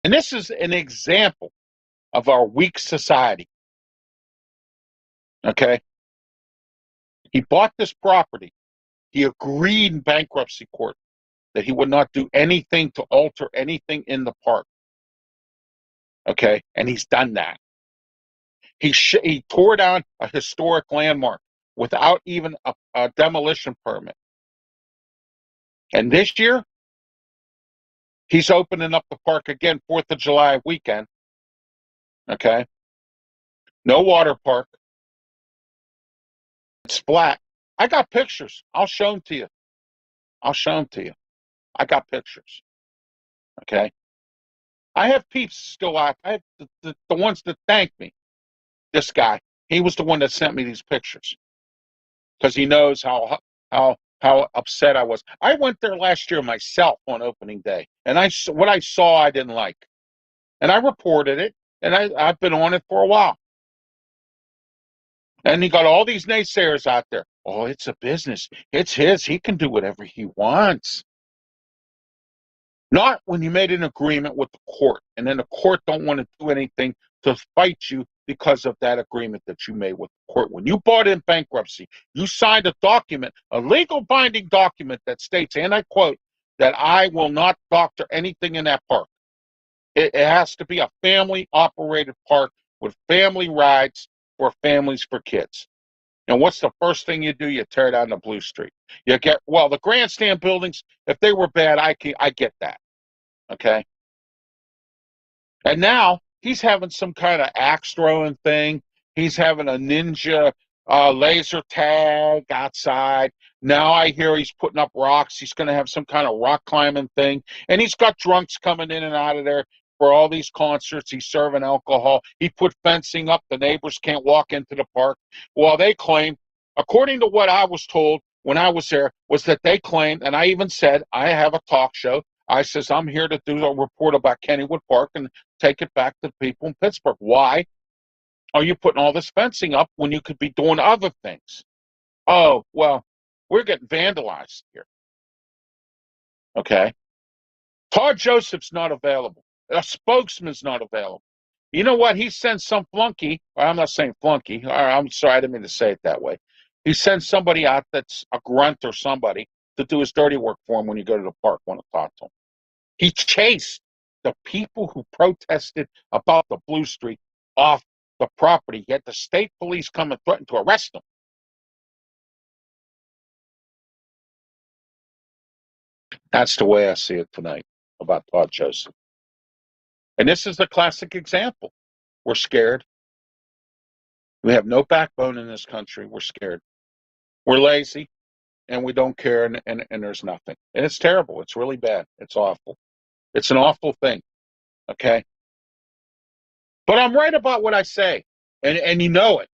And this is an example of our weak society. Okay? He bought this property. He agreed in bankruptcy court that he would not do anything to alter anything in the park. Okay? And he's done that. He tore down a historic landmark without even a demolition permit. And this year, he's opening up the park again, 4th of July weekend. Okay? No water park. It's flat. I got pictures. I'll show them to you. I got pictures. Okay? I have peeps still out. I have the ones that thank me. This guy, he was the one that sent me these pictures because he knows how upset I was. I went there last year myself on opening day, and what I saw I didn't like, and I reported it, and I've been on it for a while. And you got all these naysayers out there. Oh, it's a business. It's his. He can do whatever he wants. Not when you made an agreement with the court, and then the court don't want to do anything to fight you because of that agreement that you made with the court. When you bought in bankruptcy, you signed a document, a legal binding document that states, and I quote, that I will not doctor anything in that park. It has to be a family-operated park with family rides for families for kids. And what's the first thing you do? You tear down the Blue Street. You get, well, the grandstand buildings, if they were bad, I get that. Okay. And now he's having some kind of axe throwing thing. He's having a ninja laser tag outside. Now I hear he's putting up rocks. He's going to have some kind of rock climbing thing. And he's got drunks coming in and out of there for all these concerts. He's serving alcohol. He put fencing up. The neighbors can't walk into the park. Well, they claim, according to what I was told when I was there, was that they claimed, and I even said, I have a talk show. I says, I'm here to do a report about Kennywood Park and take it back to the people in Pittsburgh. Why are you putting all this fencing up when you could be doing other things? Oh, well, we're getting vandalized here. Okay. Todd Joseph's not available. A spokesman's not available. You know what? He sends some flunky, or I'm not saying flunky, or I'm sorry, I didn't mean to say it that way. He sends somebody out that's a grunt or somebody to do his dirty work for him when you go to the park, want to talk to him. He chased the people who protested about the Blue Street off the property. He had the state police come and threaten to arrest them. That's the way I see it tonight about Todd Joseph. And this is a classic example. We're scared. We have no backbone in this country. We're scared. We're lazy, and we don't care, and there's nothing. And it's terrible. It's really bad. It's awful. It's an awful thing, okay? But I'm right about what I say, and you know it.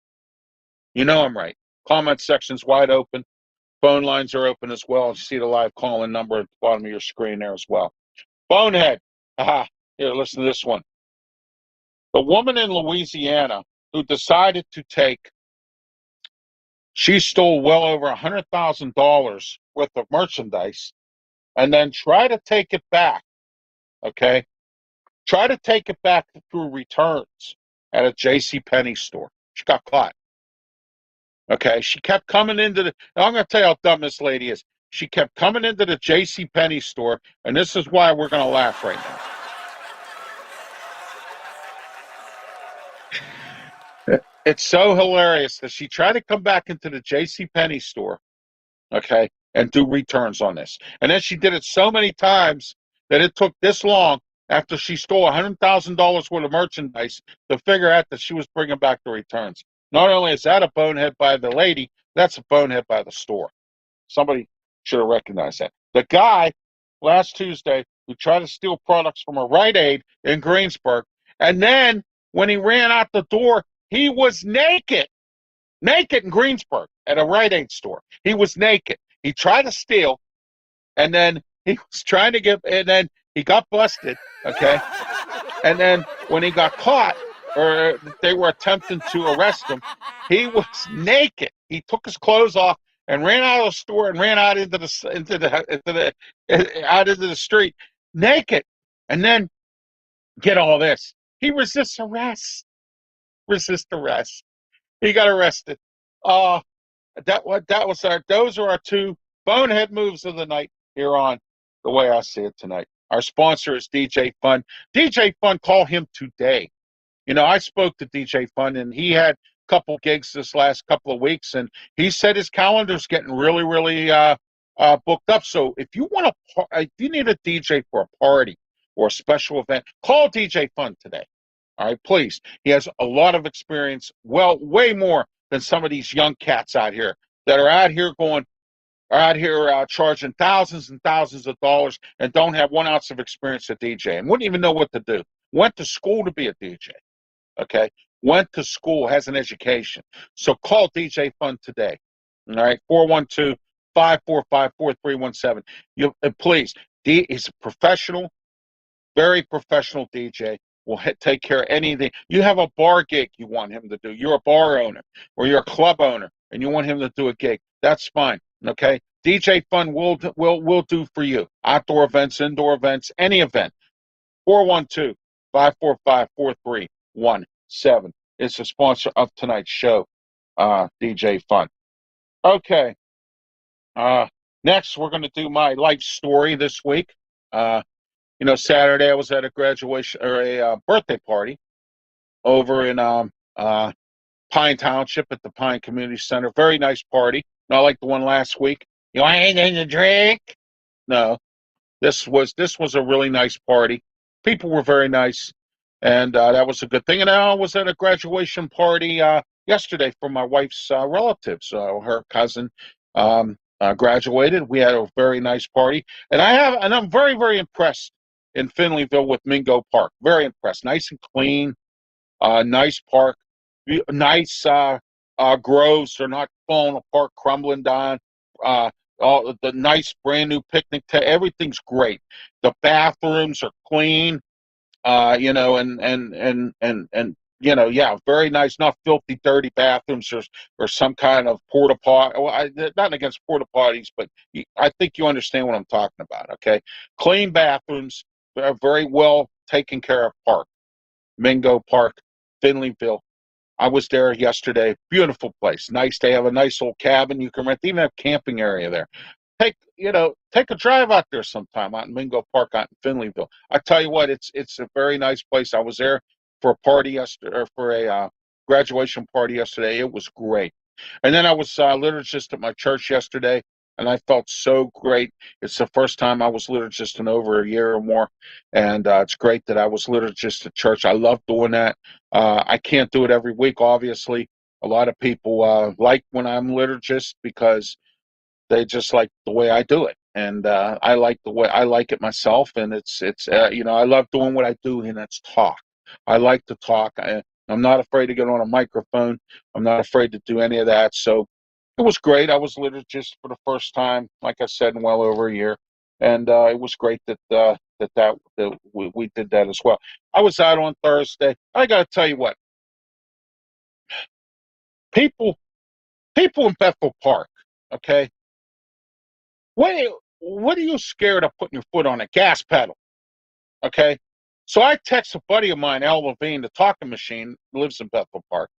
You know I'm right. Comment section's wide open. Phone lines are open as well. You see the live call-in number at the bottom of your screen there as well. Bonehead. Aha. Here, listen to this one. The woman in Louisiana who decided to take, she stole well over $100,000 worth of merchandise and then try to take it back, okay? Try to take it back through returns at a JCPenney store. She got caught. Okay, she kept coming into the, I'm going to tell you how dumb this lady is. She kept coming into the JCPenney store, and this is why we're going to laugh right now. It's so hilarious that she tried to come back into the JCPenney store, okay, and do returns on this. And then she did it so many times that it took this long after she stole $100,000 worth of merchandise to figure out that she was bringing back the returns. Not only is that a bonehead by the lady, that's a bonehead by the store. Somebody should have recognized that. The guy last Tuesday who tried to steal products from a Rite Aid in Greensburg, and then when he ran out the door, he was naked in Greensburg at a Rite Aid store. He was naked. He tried to steal, and then he was trying to get, and then he got busted, okay? And then when he got caught, or they were attempting to arrest him, he was naked. He took his clothes off and ran out of the store and ran out into the street naked. And then get all this. He resists arrest. He got arrested. Those are our two bonehead moves of the night here on The Way I See It Tonight. Our sponsor is DJ Fun. DJ Fun, call him today. You know, I spoke to DJ Fun, and he had a couple gigs this last couple of weeks, and he said his calendar's getting really, really booked up. So if you need a DJ for a party or a special event, call DJ Fun today. All right, please. He has a lot of experience, well, way more than some of these young cats out here that are out here charging thousands and thousands of dollars and don't have 1 ounce of experience at DJ and wouldn't even know what to do. Went to school to be a DJ, okay? Went to school, has an education. So call DJ Fun today, all right? 412-545-4317. Please, he's a professional, very professional DJ, will take care of anything. You have a bar gig you want him to do. You're a bar owner or you're a club owner and you want him to do a gig. That's fine. Okay. DJ Fun will do for you. Outdoor events, indoor events, any event. 412-545-4317. It's the sponsor of tonight's show, DJ Fun. Okay. Next, we're going to do my life story this week. Saturday I was at a graduation or a birthday party over in Pine Township at the Pine Community Center. Very nice party. Not like the one last week. You want anything to drink? No. This was a really nice party. People were very nice, and that was a good thing. And I was at a graduation party yesterday for my wife's relatives. Her cousin graduated. We had a very nice party, and I'm very, very impressed in Finleyville with Mingo Park. Very impressed. Nice and clean. Nice park. Nice groves. They're not falling apart, crumbling down. All the nice brand new picnic everything's great. The bathrooms are clean, yeah, very nice, not filthy, dirty bathrooms or some kind of porta potty. Well, not against porta potties, but I think you understand what I'm talking about. Okay, clean bathrooms, very well taken care of park, Mingo Park, Finleyville. I was there yesterday. Beautiful place. Nice. They have a nice old cabin you can rent. They even have a camping area there. Take a drive out there sometime out in Mingo Park out in Finleyville. I tell you what, it's a very nice place. I was there for a party yesterday, or for a graduation party yesterday. It was great. And then I was liturgist at my church yesterday, and I felt so great. It's the first time I was liturgist in over a year or more, and it's great that I was liturgist at church. I love doing that. I can't do it every week, obviously. A lot of people like when I'm liturgist because they just like the way I do it, and I like the way I like it myself. And it's I love doing what I do, and it's talk. I like to talk. I'm not afraid to get on a microphone. I'm not afraid to do any of that. So it was great. I was liturgist for the first time, like I said, in well over a year, and it was great that we did that as well. I was out on Thursday. I got to tell you what, people in Bethel Park, okay. What are you scared of putting your foot on a gas pedal? Okay. So I text a buddy of mine, Al Levine, the talking machine, lives in Bethel Park.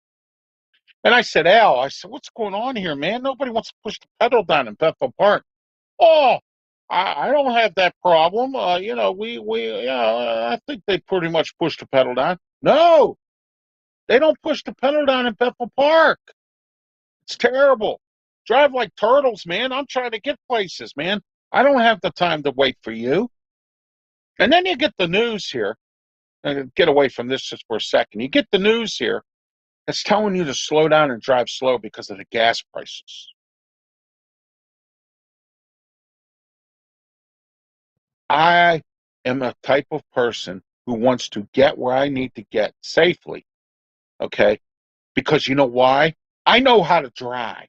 And I said, Al, what's going on here, man? Nobody wants to push the pedal down in Bethel Park. Oh, I don't have that problem. I think they pretty much push the pedal down. No, they don't push the pedal down in Bethel Park. It's terrible. Drive like turtles, man. I'm trying to get places, man. I don't have the time to wait for you. And then you get the news here. Get away from this just for a second. You get the news here. It's telling you to slow down and drive slow because of the gas prices. I am a type of person who wants to get where I need to get safely. Okay? Because you know why? I know how to drive.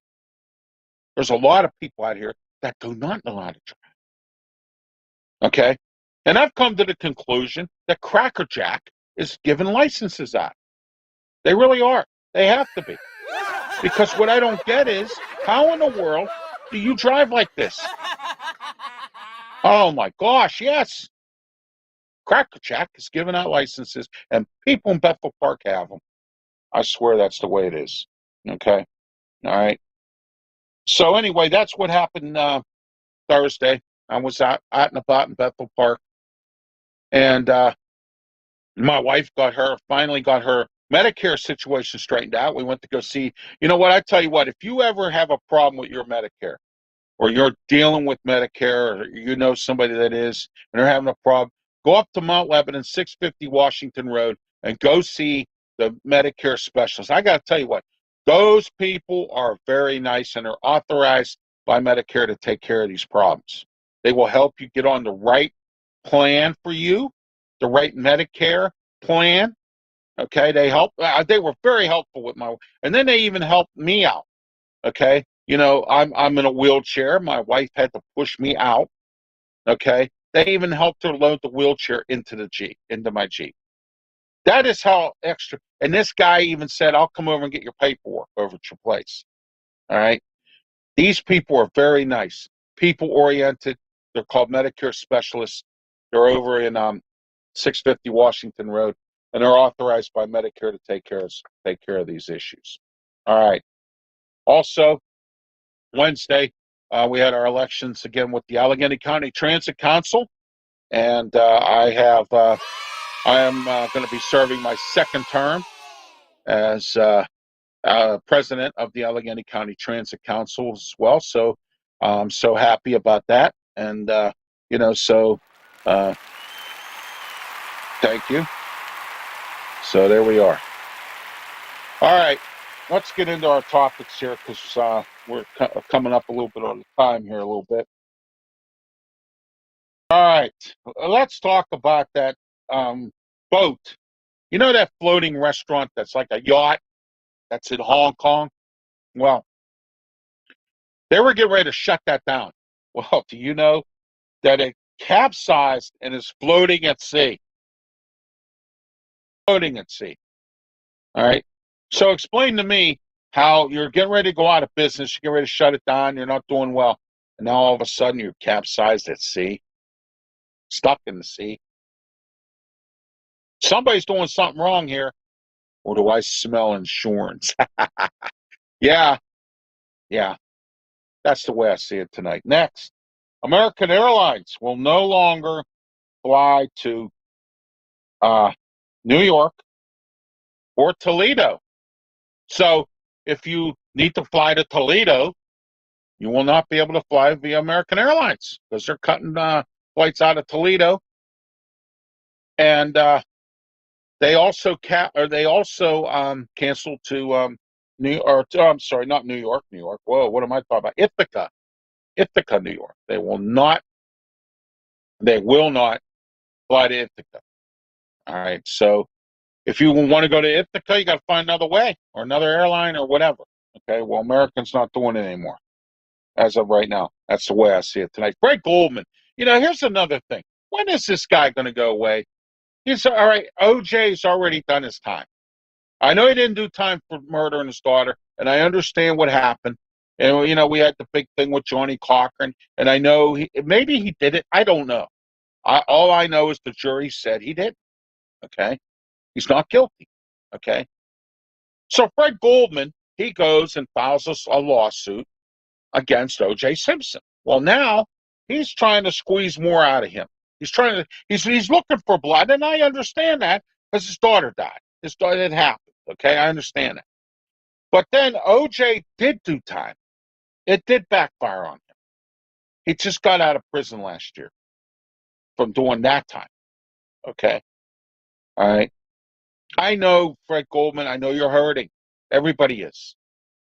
There's a lot of people out here that do not know how to drive. Okay? And I've come to the conclusion that Cracker Jack is giving licenses out. They really are. They have to be. Because what I don't get is, how in the world do you drive like this? Oh my gosh, yes. Cracker Jack is giving out licenses, and people in Bethel Park have them. I swear that's the way it is. Okay? All right. So anyway, that's what happened Thursday. I was out and about in Bethel Park, and my wife finally got her Medicare situation straightened out. We went to go see. You know what? I tell you what, if you ever have a problem with your Medicare, or you're dealing with Medicare, or you know somebody that is, and they're having a problem, go up to Mount Lebanon, 650 Washington Road, and go see the Medicare specialist. I got to tell you what, those people are very nice, and they're authorized by Medicare to take care of these problems. They will help you get on the right plan for you, the right Medicare plan. Okay, they were very helpful with and then they even helped me out. Okay, I'm in a wheelchair. My wife had to push me out. Okay, they even helped her load the wheelchair into my Jeep. That is how extra. And this guy even said, "I'll come over and get your paperwork over at your place." All right. These people are very nice, people oriented. They're called Medicare specialists. They're over in 650 Washington Road, and they're authorized by Medicare to take care of these issues. All right. Also, Wednesday, we had our elections again with the Allegheny County Transit Council, and I am going to be serving my second term as president of the Allegheny County Transit Council as well. So I'm so happy about that, and so uh, thank you. So there we are. All right, let's get into our topics here because we're coming up a little bit on the time here a little bit. All right, let's talk about that boat. You know that floating restaurant that's like a yacht that's in Hong Kong? Well, they were getting ready to shut that down. Well, do you know that it capsized and is floating at sea? Floating at sea. All right. So explain to me how you're getting ready to go out of business, you're getting ready to shut it down, you're not doing well, and now all of a sudden you're capsized at sea, stuck in the sea. Somebody's doing something wrong here. Or do I smell insurance? Yeah, yeah. That's the way I see it tonight. Next, American Airlines will no longer fly to New York or Toledo. So if you need to fly to Toledo, you will not be able to fly via American Airlines because they're cutting flights out of Toledo, and they also canceled to I'm sorry, not New York, New York. Whoa, what am I talking about? Ithaca, New York. They will not fly to Ithaca. All right, so if you want to go to Ithaca, you got to find another way or another airline or whatever. Okay, well, American's not doing it anymore as of right now. That's the way I see it tonight. Fred Goldman. Here's another thing. When is this guy going to go away? He's all right. OJ's already done his time. I know he didn't do time for murdering his daughter, and I understand what happened. And we had the big thing with Johnny Cochran, and I know maybe he did it. I don't know. All I know is the jury said he did. Okay, he's not guilty. Okay, so Fred Goldman, he goes and files a lawsuit against O.J. Simpson. Well, now he's trying to squeeze more out of him. He's looking for blood, and I understand that because his daughter died. His daughter, it happened. Okay, I understand that. But then O.J. did do time. It did backfire on him. He just got out of prison last year from doing that time. Okay, all right. I know, Fred Goldman. I know you're hurting. Everybody is.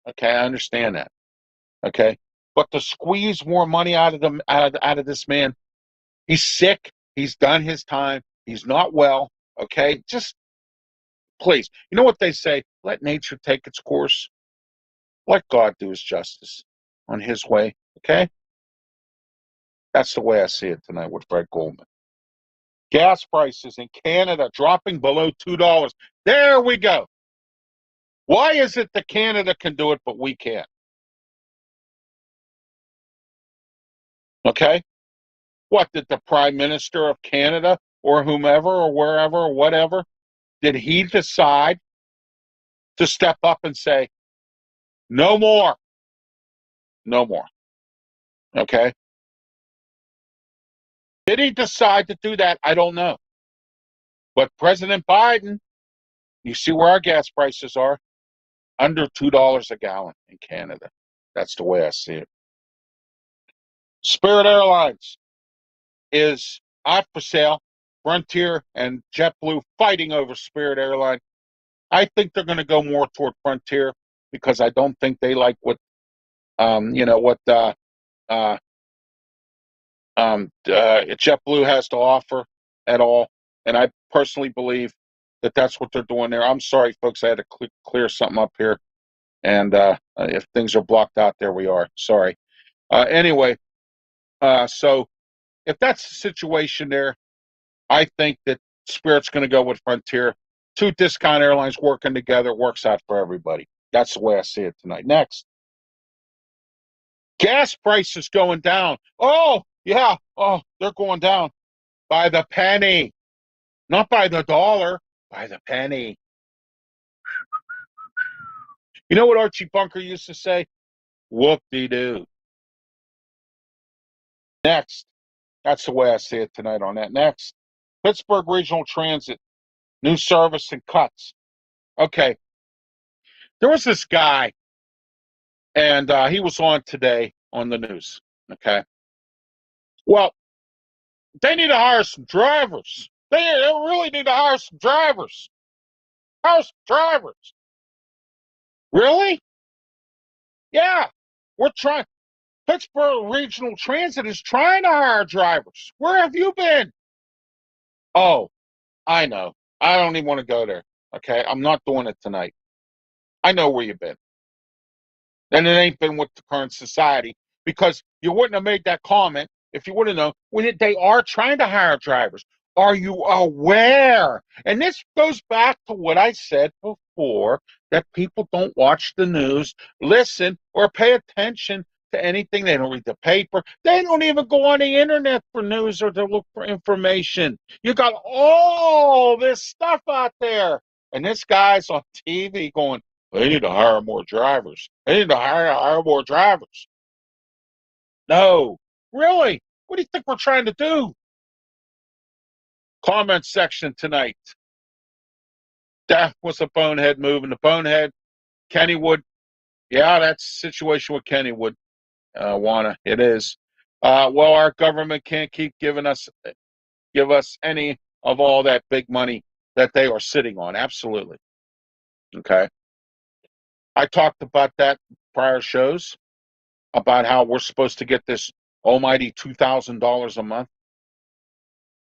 Okay, I understand that. Okay, but to squeeze more money out of this man, he's sick. He's done his time. He's not well. Okay, just please. You know what they say? Let nature take its course. Let God do his justice on his way. Okay, that's the way I see it tonight with Fred Goldman. Gas prices in Canada dropping below $2. There we go. Why is it that Canada can do it but we can't? Okay. What did the Prime Minister of Canada or whomever or wherever or whatever, did he decide to step up and say, no more? No more. Okay. Did he decide to do that? I don't know. But President Biden, you see where our gas prices are? Under $2 a gallon in Canada. That's the way I see it. Spirit Airlines is out for sale. Frontier and JetBlue fighting over Spirit Airlines. I think they're going to go more toward Frontier because I don't think they like what JetBlue has to offer at all. And I personally believe that that's what they're doing there. I'm sorry, folks. I had to clear something up here. And if things are blocked out, there we are. Sorry. Anyway, so if that's the situation there, I think that Spirit's going to go with Frontier. two discount airlines working together works out for everybody. That's the way I see it tonight. Next. Gas prices going down. Oh, yeah. Oh, they're going down by the penny. Not by the dollar, by the penny. You know what Archie Bunker used to say? Whoop-de-doo. Next. That's the way I see it tonight on that. Next. Pittsburgh Regional Transit. New service and cuts. Okay. There was this guy, and he was on today on the news. Okay. Well, they need to hire some drivers. They really need to hire some drivers. Hire some drivers. Really? Yeah. We're trying. Pittsburgh Regional Transit is trying to hire drivers. Where have you been? Oh, I know. I don't even want to go there. Okay. I'm not doing it tonight. I know where you've been. And it ain't been with the current society because you wouldn't have made that comment if you would have known when they are trying to hire drivers. Are you aware? And this goes back to what I said before, that people don't watch the news, listen, or pay attention to anything. They don't read the paper. They don't even go on the internet for news or to look for information. You got all this stuff out there. And this guy's on TV going, they need to hire more drivers. They need to hire more drivers. No. Really? What do you think we're trying to do? Comment section tonight. That was a bonehead move. And the bonehead, Kennywood. Yeah, that's the situation with Kennywood. Wanna. It is. Well, our government can't keep give us any of all that big money that they are sitting on. Absolutely. Okay. I talked about that in prior shows, about how we're supposed to get this almighty $2,000 a month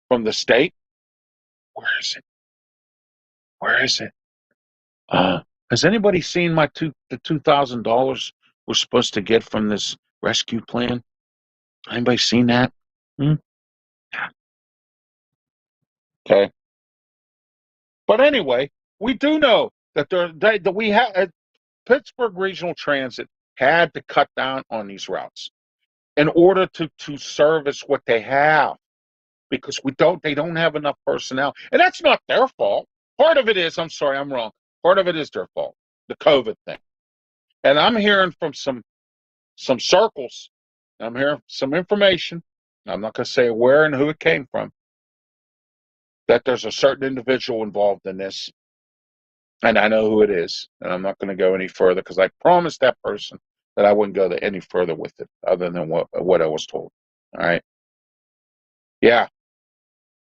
from the state. Where is it? Where is it? Has anybody seen the $2,000 we're supposed to get from this rescue plan? Anybody seen that? Hmm? Okay. But anyway, we do know that that we have Pittsburgh Regional Transit had to cut down on these routes in order to service what they have, because they don't have enough personnel. And that's not their fault. Part of it is, I'm sorry, I'm wrong. Part of it is their fault, the COVID thing. And I'm hearing from some circles, I'm hearing some information, I'm not going to say where and who it came from, that there's a certain individual involved in this, and I know who it is, and I'm not going to go any further because I promised that person that I wouldn't go any further with it other than what I was told. All right. Yeah.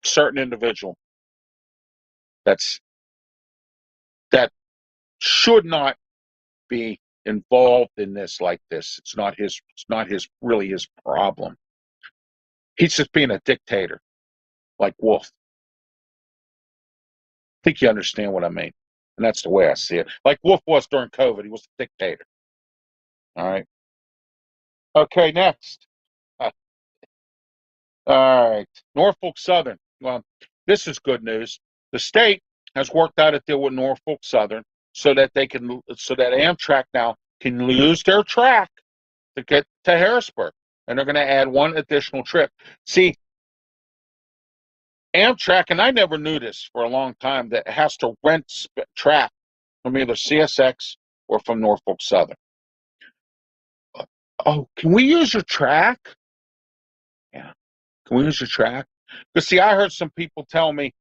Certain individual that should not be involved in this like this. It's not really his problem. He's just being a dictator, like Wolf. I think you understand what I mean. And that's the way I see it. Like Wolf was during COVID. He was a dictator. All right. Okay, next. All right. Norfolk Southern. Well, this is good news. The state has worked out a deal with Norfolk Southern so that Amtrak now can use their track to get to Harrisburg. And they're going to add one additional trip. See, Amtrak, and I never knew this for a long time, that it has to rent track from either CSX or from Norfolk Southern. Oh, can we use your track? Yeah. Can we use your track? Because, see, I heard some people tell me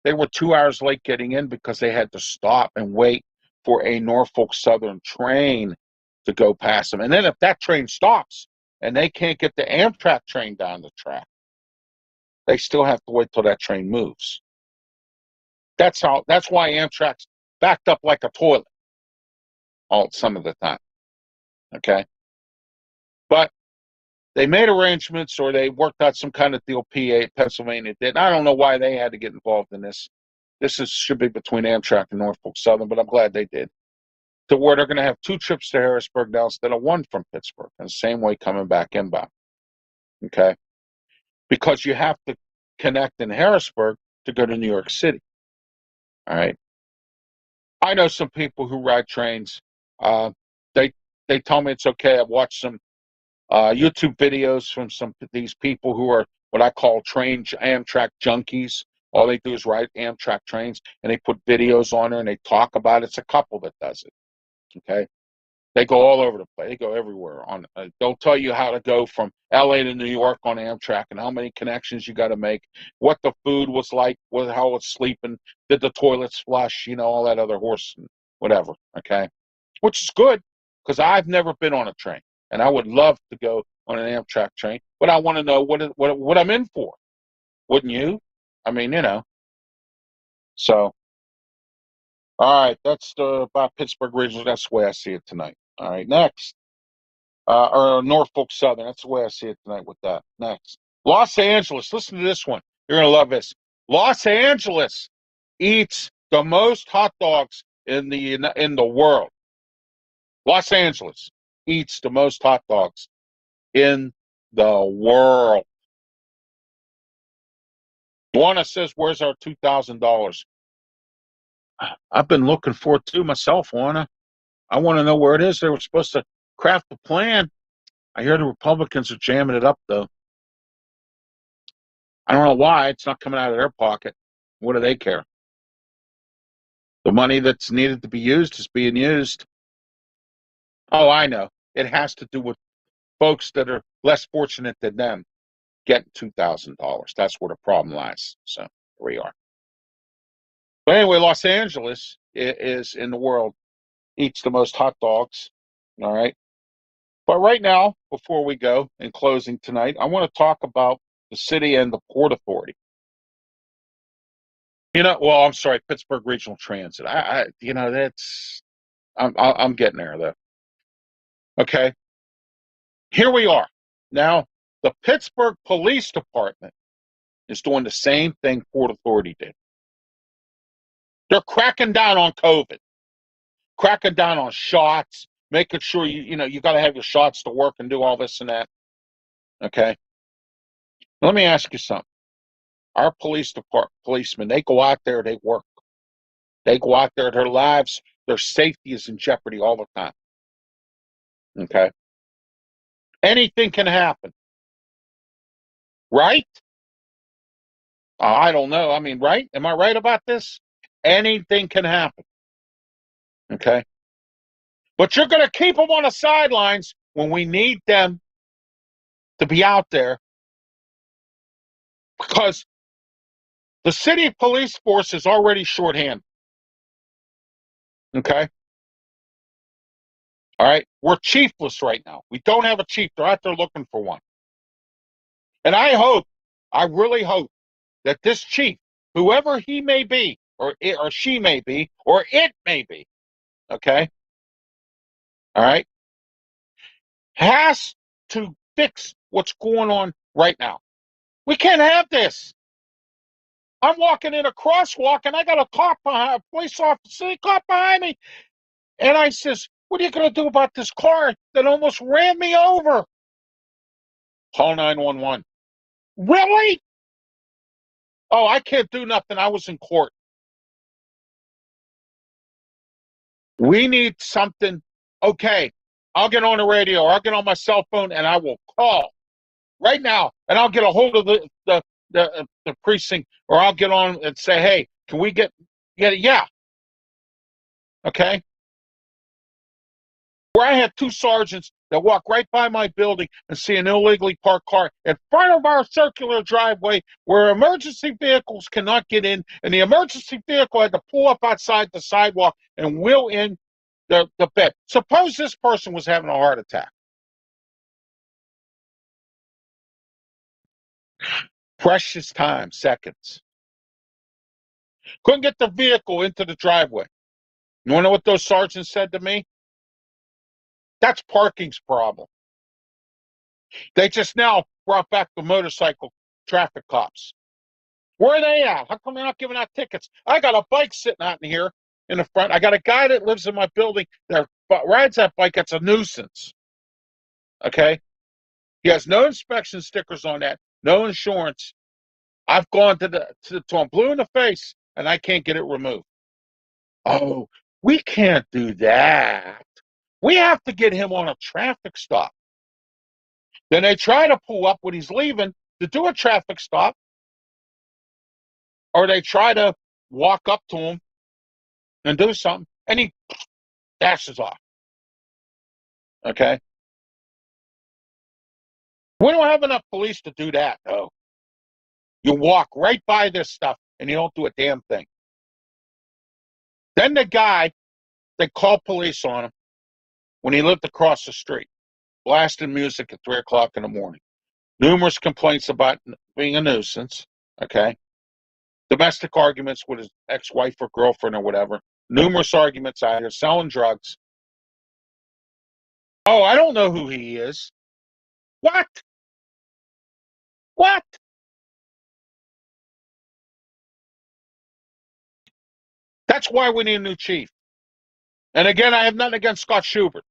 they were 2 hours late getting in because they had to stop and wait for a Norfolk Southern train to go past them. And then if that train stops and they can't get the Amtrak train down the track, they still have to wait till that train moves. That's why Amtrak's backed up like a toilet some of the time. Okay. But they made arrangements, or they worked out some kind of deal. Pennsylvania did. I don't know why they had to get involved in this. Should be between Amtrak and Norfolk Southern, but I'm glad they did. To where they're going to have two trips to Harrisburg now instead of one from Pittsburgh, and the same way coming back inbound. Okay, because you have to connect in Harrisburg to go to New York City. All right, I know some people who ride trains. Uh, they they tell me it's okay. I've watched some YouTube videos from some these people who are what I call train Amtrak junkies. All they do is ride Amtrak trains, and they put videos on there and they talk about it. It's a couple that does it. Okay, they go all over the place. They go everywhere. On they'll tell you how to go from L.A. to New York on Amtrak and how many connections you got to make, what the food was like, how it's sleeping, did the toilets flush, all that other horse and whatever. Okay, which is good because I've never been on a train and I would love to go on an Amtrak train, but I want to know what I'm in for. Wouldn't you? I mean, So, all right, that's about Pittsburgh Regional. That's the way I see it tonight. All right, next. Or Norfolk Southern. That's the way I see it tonight with that. Next. Los Angeles. Listen to this one. You're going to love this. Los Angeles eats the most hot dogs in the world. Los Angeles eats the most hot dogs in the world. Luana says, where's our $2,000? I've been looking for it too myself, Luana. I want to know where it is. They were supposed to craft a plan. I hear the Republicans are jamming it up, though. I don't know why. It's not coming out of their pocket. What do they care? The money that's needed to be used is being used. Oh, I know. It has to do with folks that are less fortunate than them getting $2,000. That's where the problem lies. So here we are. But anyway, Los Angeles is in the world, eats the most hot dogs. All right. But right now, before we go in closing tonight, I want to talk about the city and the Port Authority. Well, I'm sorry, Pittsburgh Regional Transit. I'm getting there though. Okay, here we are. Now, the Pittsburgh Police Department is doing the same thing Port Authority did. They're cracking down on COVID, cracking down on shots, making sure you got to have your shots to work and do all this and that. Okay, let me ask you something. Our policemen, they go out there, they work. They go out there, their lives, their safety is in jeopardy all the time. Okay, anything can happen, right? I don't know. I mean, right? Am I right about this? Anything can happen. Okay. But you're going to keep them on the sidelines when we need them to be out there because the city police force is already shorthanded. Okay. All right. We're chiefless right now. We don't have a chief. They're out there looking for one. And I really hope that this chief, whoever he may be, or she may be, or it may be, okay. All right. Has to fix what's going on right now. We can't have this. I'm walking in a crosswalk and I got a police officer, cop behind me. And I says, what are you going to do about this car that almost ran me over? Call 911. Really? Oh, I can't do nothing. I was in court. We need something. Okay, I'll get on the radio or I'll get on my cell phone and I will call right now and I'll get a hold of the precinct, or I'll get on and say, hey, can we get it? Yeah. Okay. Where I had two sergeants that walk right by my building and see an illegally parked car in front of our circular driveway where emergency vehicles cannot get in, and the emergency vehicle had to pull up outside the sidewalk and wheel in the bed. Suppose this person was having a heart attack. Precious time, seconds. Couldn't get the vehicle into the driveway. You want to know what those sergeants said to me? That's parking's problem. They just now brought back the motorcycle traffic cops. Where are they at? How come they're not giving out tickets? I got a bike sitting out in here in the front. I got a guy that lives in my building that rides that bike. It's a nuisance. Okay? He has no inspection stickers on that, no insurance. I've gone to him blue in the face, and I can't get it removed. Oh, We can't do that. We have to get him on a traffic stop. Then they try to pull up when he's leaving to do a traffic stop, or they try to walk up to him and do something, and he dashes off. Okay? We don't have enough police to do that, though. You walk right by this stuff, and you don't do a damn thing. Then the guy, they call police on him when he lived across the street, blasting music at 3 o'clock in the morning. Numerous complaints about being a nuisance, okay? Domestic arguments with his ex-wife or girlfriend or whatever. Numerous arguments out here, selling drugs. Oh, I don't know who he is. What? What? That's why we need a new chief. And again, I have nothing against Scott Schubert.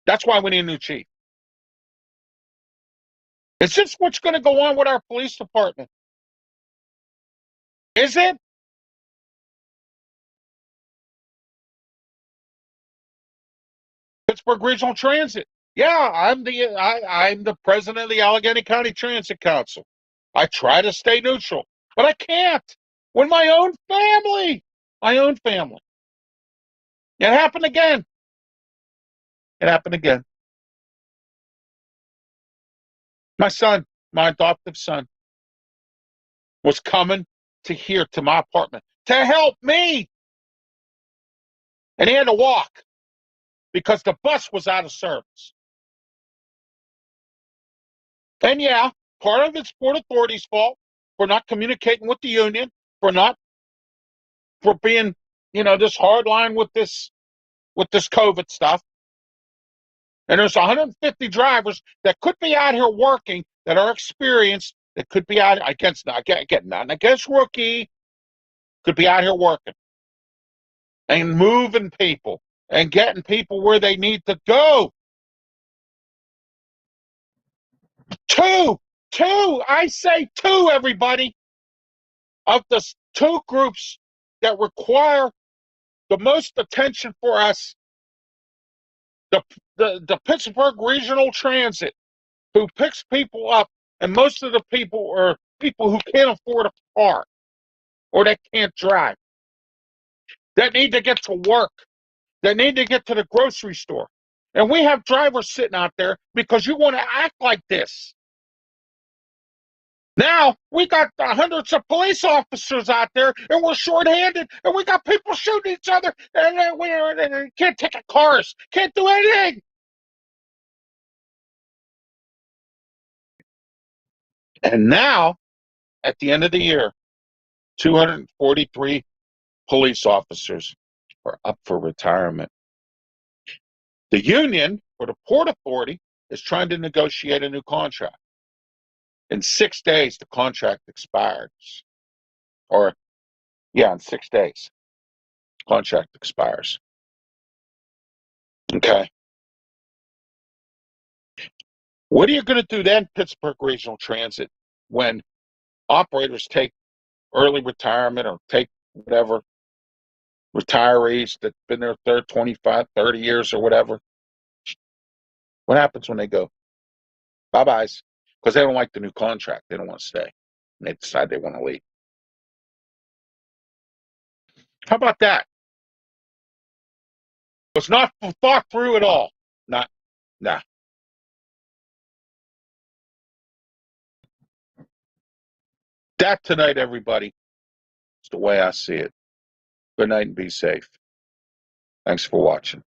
That's why we need a new chief. Is this what's going to go on with our police department? Is it? Pittsburgh Regional Transit. Yeah, I'm the president of the Allegheny County Transit Council. I try to stay neutral, but I can't. With my own family. My own family. It happened again. It happened again. My son, my adoptive son, was coming to my apartment to help me. And he had to walk because the bus was out of service. And yeah, part of it's Port Authority's fault for not communicating with the union, for being, this hard line with this COVID stuff. And there's 150 drivers that could be out here working, that are experienced, that could be out nothing against rookie, could be out here working and moving people and getting people where they need to go. Two, I say two, everybody, of the two groups that require the most attention for us, the Pittsburgh Regional Transit, who picks people up, and most of the people are people who can't afford a car or that can't drive, that need to get to work, that need to get to the grocery store. And we have drivers sitting out there because you want to act like this. Now we got hundreds of police officers out there, and we're shorthanded, and we got people shooting each other, and we can't take cars, can't do anything. And now, at the end of the year, 243 police officers are up for retirement. The union, or the Port Authority, is trying to negotiate a new contract. In 6 days, the contract expires. In 6 days, contract expires. Okay. What are you going to do then, Pittsburgh Regional Transit, when operators take early retirement or take whatever, retirees that've been there 25, 30 years or whatever? What happens when they go? Bye-byes. Because they don't like the new contract. They don't want to stay. And they decide they want to leave. How about that? It's not thought through at all. Nah. That tonight, everybody, is the way I see it. Good night and be safe. Thanks for watching.